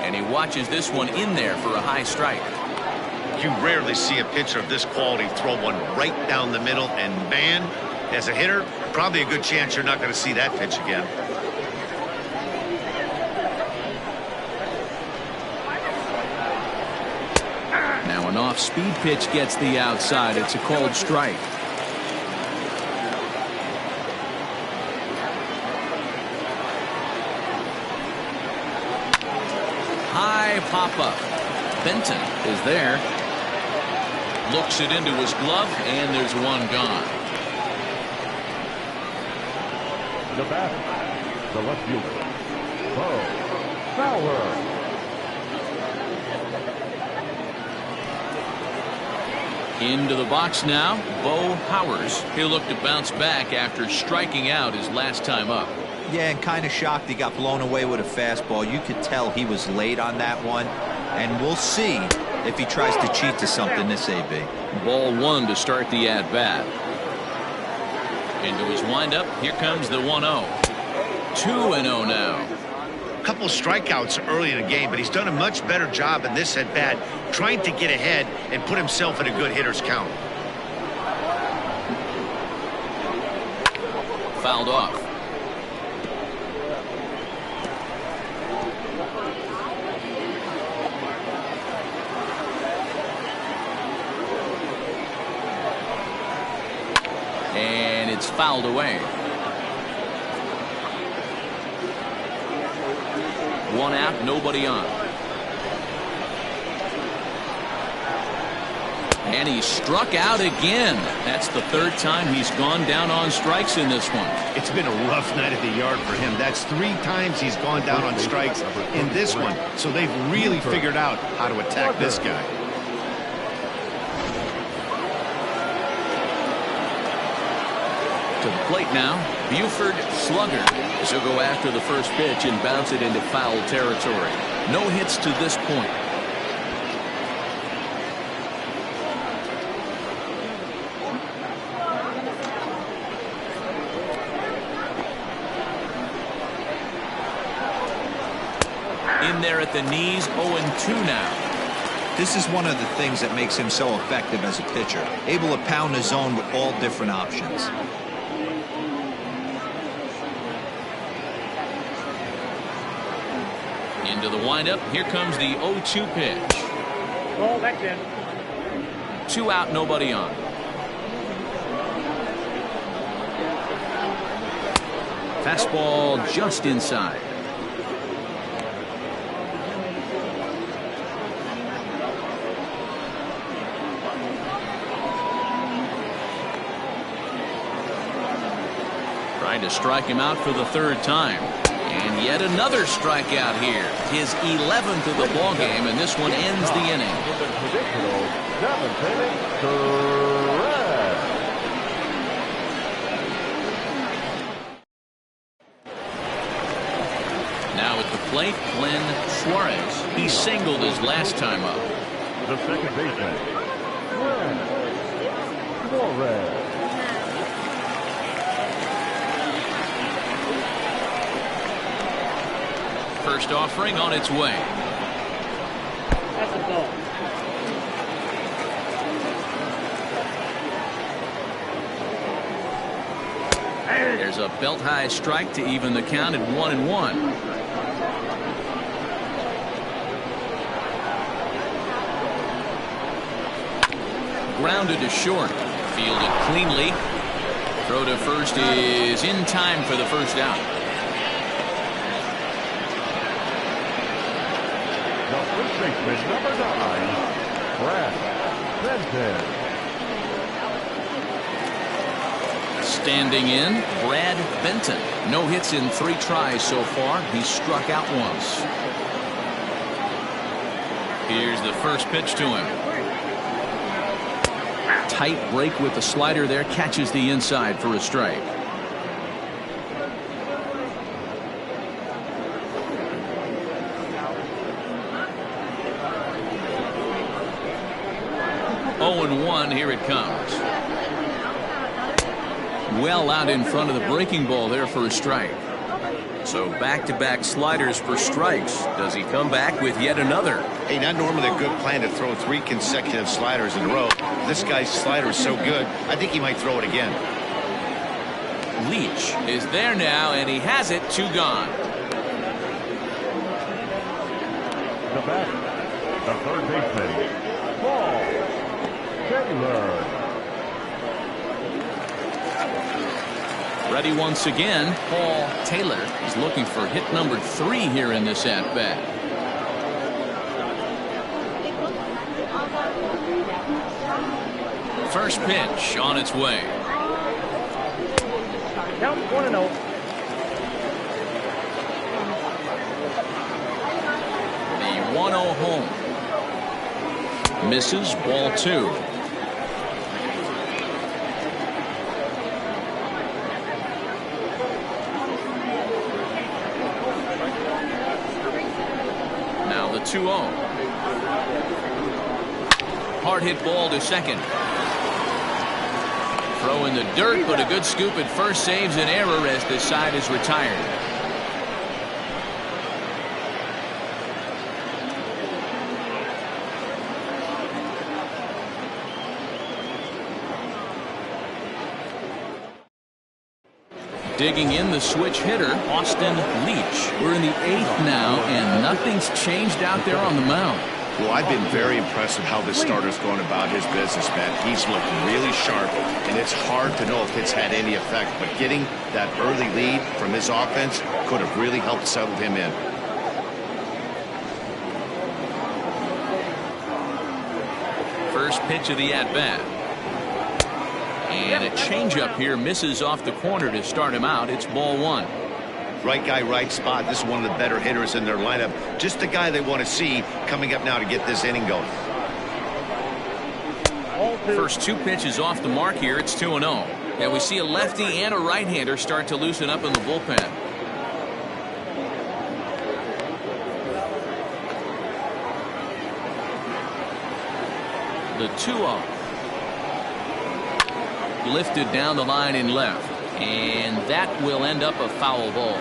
And he watches this one in there for a high strike. You rarely see a pitcher of this quality throw one right down the middle, and man, as a hitter, probably a good chance you're not going to see that pitch again. Now an off-speed pitch gets the outside. It's a called strike. High pop-up. Benton is there. Looks it into his glove, and there's one gone. The bat, the left fielder, Bo Fowler. Into the box now, Bo Powers. He'll look to bounce back after striking out his last time up. Yeah, and kind of shocked he got blown away with a fastball. You could tell he was late on that one. And we'll see if he tries to cheat to something this AB. Ball 1 to start the at-bat. Into his windup. Here comes the 1-0. 2-0 now. A couple strikeouts early in the game, but he's done a much better job in this at-bat trying to get ahead and put himself in a good hitter's count. Fouled off. And it's fouled away. 1 out, nobody on. And he struck out again. That's the 3rd time he's gone down on strikes in this one. It's been a rough night at the yard for him. That's 3 times he's gone down on strikes in this one. So they've really figured out how to attack this guy. To the plate now, Buford Slugger. He'll go after the first pitch and bounce it into foul territory. No hits to this point. In there at the knees, 0-2 now. This is one of the things that makes him so effective as a pitcher, able to pound the zone with all different options. Into the windup, here comes the 0-2 pitch. Ball back in. 2 out, nobody on. Fastball just inside. Trying to strike him out for the 3rd time. And yet another strikeout here. His 11th of the ball game, and this one ends the inning. Now at the plate, Glenn Suarez. He singled his last time up. The second baseman, Suarez. First offering on its way. That's a ball. There's a belt-high strike to even the count at 1-1. Grounded to short. Fielded cleanly. Throw to first is in time for the first out. The first baseman, number 9, Brad Benton. Standing in, Brad Benton. No hits in 3 tries so far. He's struck out once. Here's the first pitch to him. Tight break with the slider there. Catches the inside for a strike. Oh, and 1. Here it comes. Well out in front of the breaking ball there for a strike. So back-to-back sliders for strikes. Does he come back with yet another? Hey, not normally a good plan to throw 3 consecutive sliders in a row. This guy's slider is so good, I think he might throw it again. Leach is there now, and he has it. 2 gone. The bat, the third baseman, Paul Taylor. Ready once again. Paul Taylor is looking for hit number 3 here in this at-bat. First pitch on its way. Count 1-0. The 1-0 home. Misses, ball 2. Now the 2-0. Hard hit ball to second. Throw in the dirt, but a good scoop at first saves an error as the side is retired. Digging in the switch hitter, Austin Leach. We're in the 8th now, and nothing's changed out there on the mound. Well, I've been very impressed with how this starter's going about his business, man. He's looked really sharp, and it's hard to know if it's had any effect. But getting that early lead from his offense could have really helped settle him in. First pitch of the at-bat. And a changeup here misses off the corner to start him out. It's ball 1. Right guy, right spot. This is one of the better hitters in their lineup. Just the guy they want to see coming up now to get this inning going. First 2 pitches off the mark here. It's 2-0. And we see a lefty and a right-hander start to loosen up in the bullpen. The 2-0. Lifted down the line in left. And that will end up a foul ball.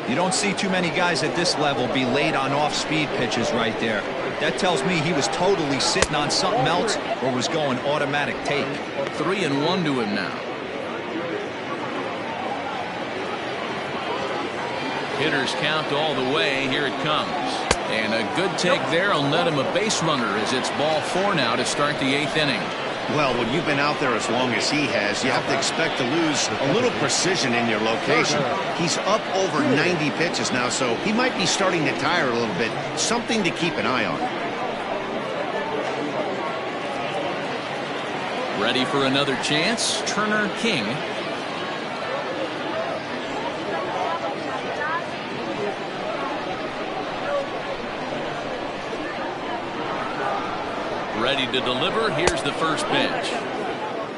You don't see too many guys at this level be late on off-speed pitches right there. That tells me he was totally sitting on something else or was going automatic take. 3-1 to him now. Hitters count all the way. Here it comes. And a good take there will net him a base runner as it's ball 4 now to start the 8th inning. Well, when you've been out there as long as he has, you have to expect to lose a little precision in your location. He's up over 90 pitches now, so he might be starting to tire a little bit. Something to keep an eye on. Ready for another chance. Turner King. Ready to deliver. Here's the first pitch.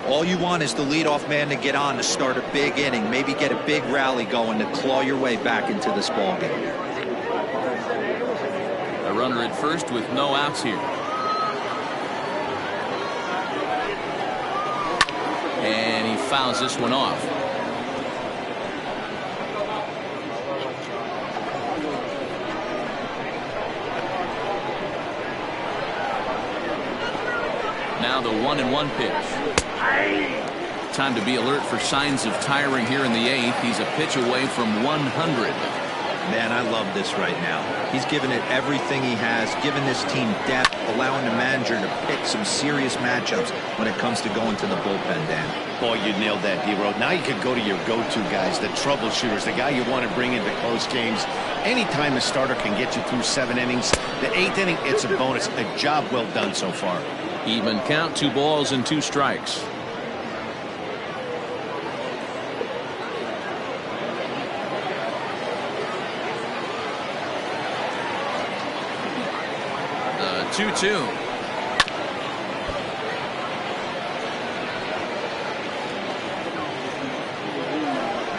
All you want is the leadoff man to get on to start a big inning, maybe get a big rally going to claw your way back into this ball game. A runner at first with no outs here. And he fouls this one off. Now the 1-1 pitch. Time to be alert for signs of tiring here in the 8th. He's a pitch away from 100. Man, I love this right now. He's given it everything he has, given this team depth, allowing the manager to pick some serious matchups when it comes to going to the bullpen, Dan. Boy, you nailed that, D-Road. Now you could go to your go-to guys, the troubleshooters, the guy you want to bring into close games. Anytime a starter can get you through 7 innings, the 8th inning, it's a bonus. A job well done so far. Even count, 2 balls and 2 strikes. The 2-2.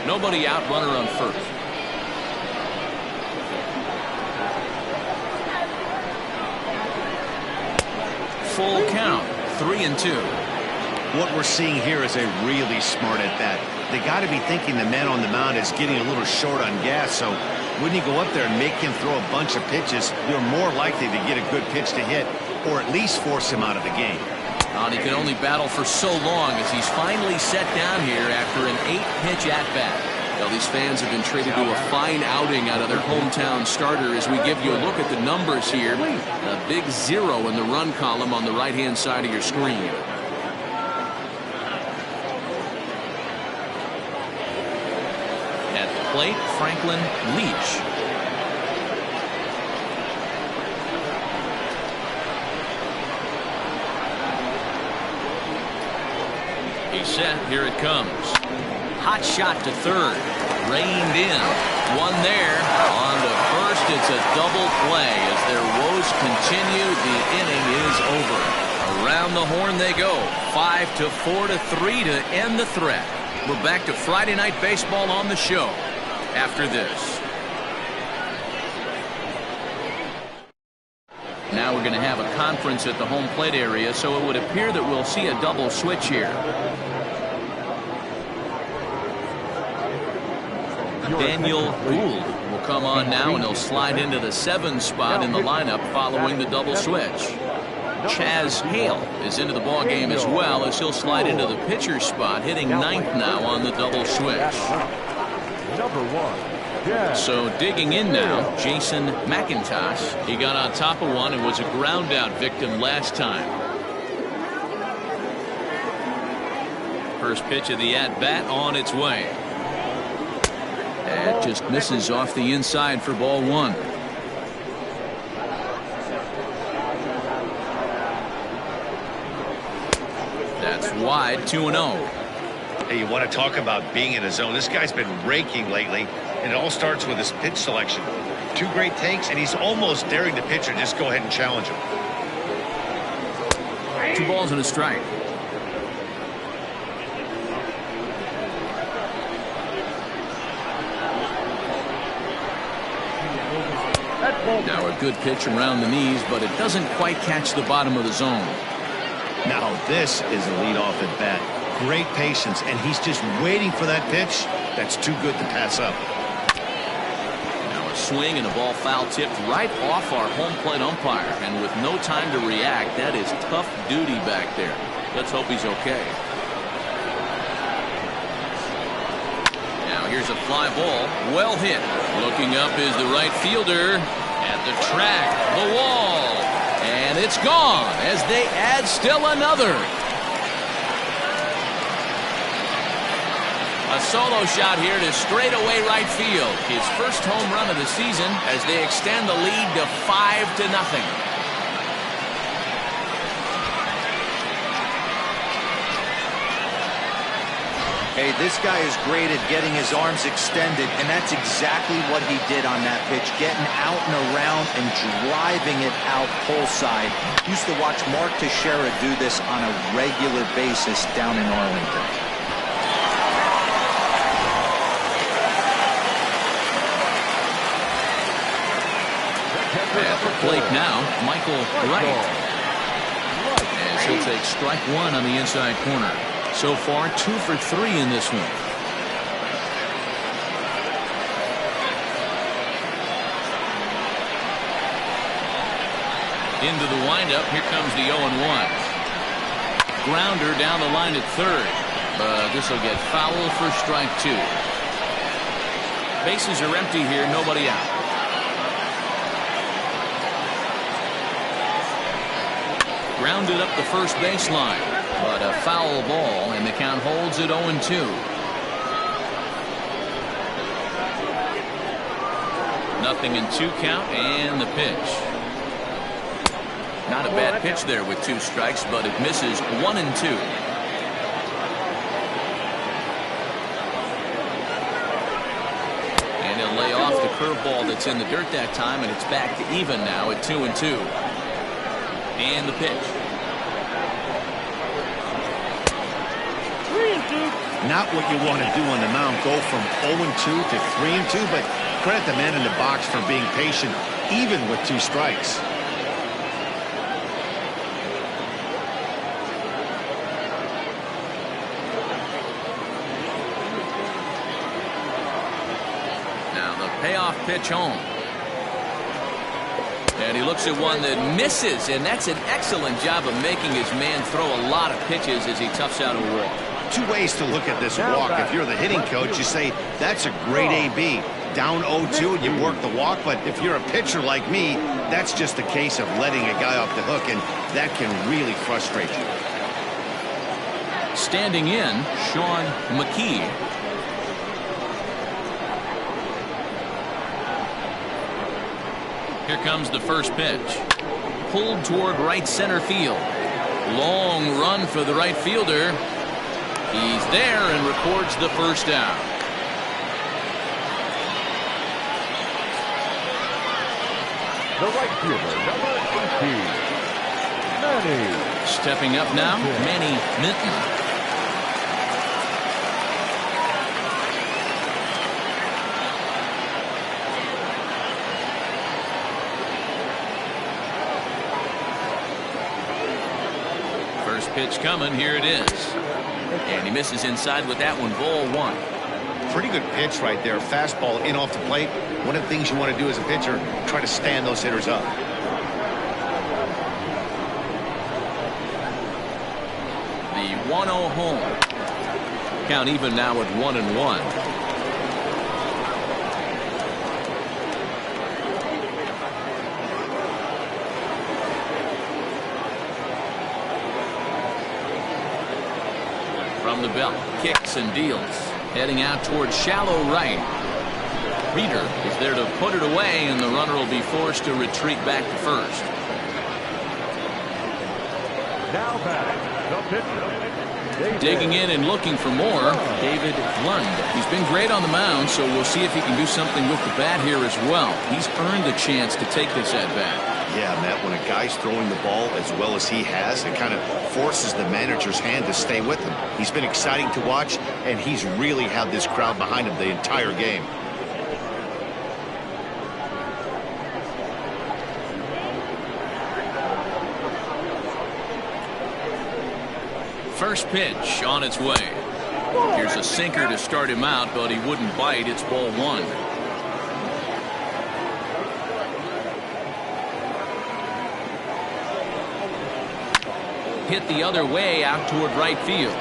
Nobody out, runner on first. Full count, 3-2. What we're seeing here is a really smart at bat. They got to be thinking the man on the mound is getting a little short on gas, so when you go up there and make him throw a bunch of pitches, you're more likely to get a good pitch to hit or at least force him out of the game. And he can only battle for so long as he's finally set down here after an 8-pitch at-bat. Well, these fans have been treated to a fine outing out of their hometown starter as we give you a look at the numbers here. A big 0 in the run column on the right-hand side of your screen. At the plate, Franklin Leach. He's set. Here it comes. Hot shot to third. Reined in. One there. On to first. It's a double play. As their woes continue, the inning is over. Around the horn they go. 5-4 to 3 to end the threat. We're back to Friday Night Baseball on the show after this. Now we're going to have a conference at the home plate area, so it would appear that we'll see a double switch here. Daniel Gould will come on now, and he'll slide into the 7 spot in the lineup following the double switch. Chaz Hale is into the ball game as well, as he'll slide into the pitcher spot, hitting 9th now on the double switch. Number 1. So digging in now, Jason McIntosh. He got on top of one and was a ground out victim last time. First pitch of the at-bat on its way. That just misses off the inside for ball 1. That's wide, 2-0. Hey, you want to talk about being in a zone? This guy's been raking lately, and it all starts with his pitch selection. 2 great takes, and he's almost daring the pitcher to just go ahead and challenge him. 2 balls and a strike. That's ball. Now a good pitch around the knees, but it doesn't quite catch the bottom of the zone. Now this is a leadoff at bat. Great patience, and he's just waiting for that pitch. That's too good to pass up. Now a swing and a ball foul tipped right off our home plate umpire, and with no time to react, that is tough duty back there. Let's hope he's okay. Now here's a fly ball, well hit. Looking up is the right fielder. At the track, the wall, and it's gone as they add still another. A solo shot here to straightaway right field. His first home run of the season as they extend the lead to 5-0. Hey, this guy is great at getting his arms extended, and that's exactly what he did on that pitch, getting out and around and driving it out pull side. Used to watch Mark Teixeira do this on a regular basis down in Arlington. At the plate now, Michael Wright. As he'll take strike one on the inside corner. So far, 2 for 3 in this one. Into the windup. Here comes the 0-1. Grounder down the line at third. But this will get foul for strike 2. Bases are empty here. Nobody out. Grounded up the first baseline. But a foul ball, and the count holds at 0-2. Nothing in 2 count, and the pitch. Not a bad pitch there with 2 strikes, but it misses 1-2. And he'll lay off the curveball that's in the dirt that time, and it's back to even now at 2-2. And the pitch. Not what you want to do on the mound, go from 0-2 to 3-2, but credit the man in the box for being patient, even with 2 strikes. Now the payoff pitch home. And he looks at one that misses, and that's an excellent job of making his man throw a lot of pitches as he toughs out a walk. 2 ways to look at this walk. If you're the hitting coach, you say, that's a great AB. Down 0-2 and you work the walk. But if you're a pitcher like me, that's just a case of letting a guy off the hook, and that can really frustrate you. Standing in, Sean McKee. Here comes the first pitch. Pulled toward right center field. Long run for the right fielder. He's there and records the first down. The right fielder, number 18, Manny. Stepping up now, Manny Minton. First pitch coming, here it is. And he misses inside with that one, ball 1. Pretty good pitch right there. Fastball in off the plate. One of the things you want to do as a pitcher, try to stand those hitters up. The 1-0 home. Count even now at 1-1. From the belt, kicks and deals. Heading out towards shallow right. Reeder is there to put it away, and the runner will be forced to retreat back to first. Now batting, the pitcher. Digging in and looking for more, David Lund. He's been great on the mound, so we'll see if he can do something with the bat here as well. He's earned a chance to take this at bat. Yeah, Matt, when a guy's throwing the ball as well as he has, it kind of forces the manager's hand to stay with him. He's been exciting to watch, and he's really had this crowd behind him the entire game. First pitch on its way. Here's a sinker to start him out, but he wouldn't bite. It's ball one. Hit the other way out toward right field.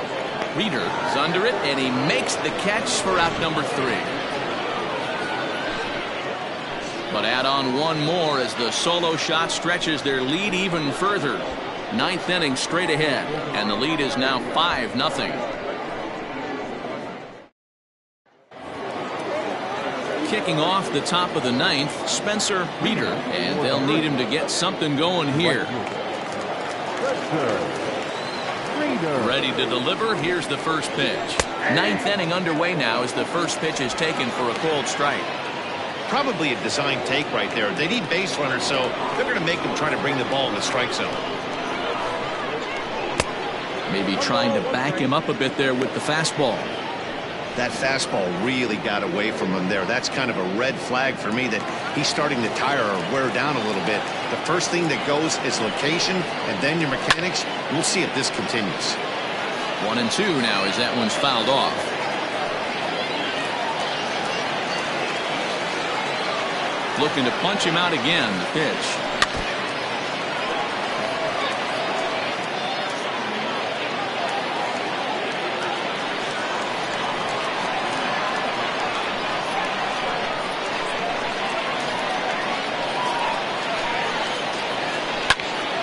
Reeder is under it, and he makes the catch for out number 3. But add on one more as the solo shot stretches their lead even further. 9th inning straight ahead, and the lead is now 5-0. Kicking off the top of the 9th, Spencer Reeder, and they'll need him to get something going here. Ready to deliver. Here's the first pitch. 9th inning underway now as the first pitch is taken for a called strike. Probably a design take right there. They need base runners, so they're going to make them try to bring the ball in the strike zone. Maybe trying to back him up a bit there with the fastball. That fastball really got away from him there. That's kind of a red flag for me that he's starting to tire or wear down a little bit. The first thing that goes is location and then your mechanics. We'll see if this continues. 1-2 now as that one's fouled off. Looking to punch him out again. The pitch.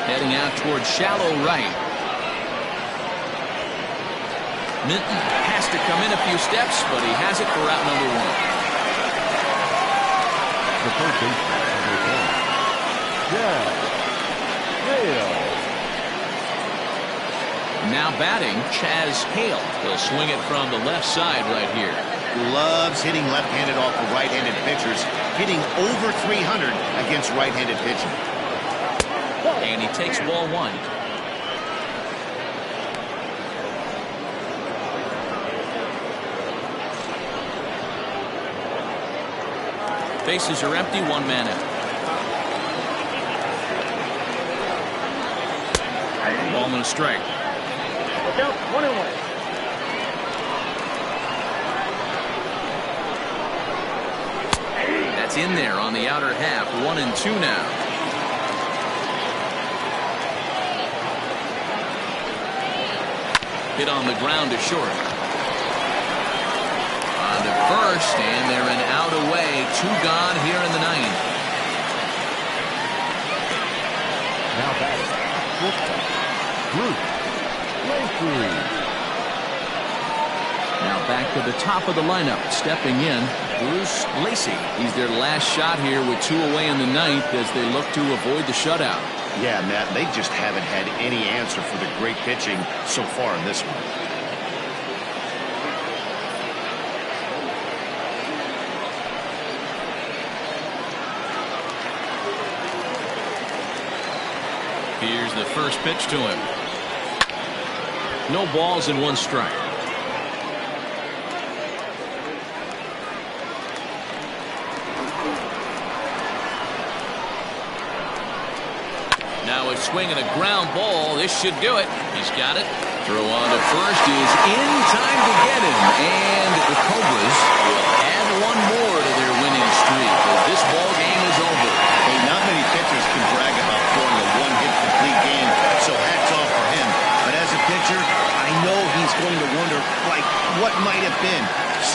Heading out towards shallow right. Minton has to come in a few steps, but he has it for out number 1. The first baseman, number 1, Now batting, Chaz Hale. He'll swing it from the left side right here. Loves hitting left-handed off of right-handed pitchers, hitting over 300 against right-handed pitching. And he takes ball 1. Bases are empty, 1 man out. Ball and a strike. Look out, 1-1. That's in there on the outer half. 1-2 now. Hit on the ground to short. On to first, and they're an out away. 2 gone here in the 9th. now batting, Bruce Lacey. Now back to the top of the lineup. Stepping in, Bruce Lacey. He's their last shot here with 2 away in the 9th as they look to avoid the shutout. Yeah, Matt, they just haven't had any answer for the great pitching so far in this one. Here's the first pitch to him. No balls and 1 strike. Now a swing and a ground ball. This should do it. He's got it. Throw on to first is in time to get him. And the Cobras will add 1 more to their winning streak as this ball game is over. Hey, not many pitchers can brag about throwing a 1-hit complete game, so hats off for him. But as a pitcher, I know he's going to wonder, like, what might have been.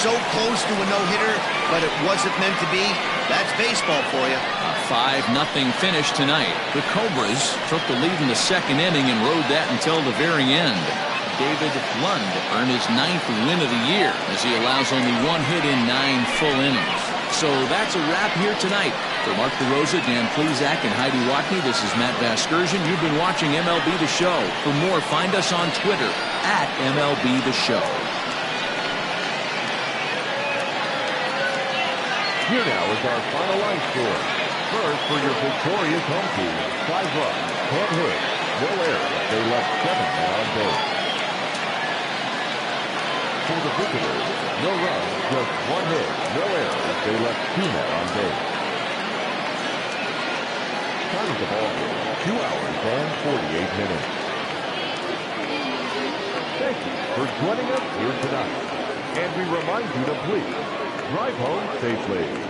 So close to a no-hitter, but it wasn't meant to be. That's baseball for you. A 5-0 finish tonight. The Cobras took the lead in the 2nd inning and rode that until the very end. David Lund earned his 9th win of the year as he allows only 1 hit in 9 full innings. So that's a wrap here tonight. For Mark DeRosa, Dan Plezak, and Heidi Watney, this is Matt Vasgersian. You've been watching MLB The Show. For more, find us on Twitter at MLB The Show. Here now is our final line score. First, for your victorious home team, 5 runs, 10 hits, no errors. They left 7 men on base. For the visitors, no runs, just 1 hit, no errors. They left 2 men on base. Time of the ball game, 2 hours and 48 minutes. thank you for joining us here tonight. And we remind you to please drive home safely.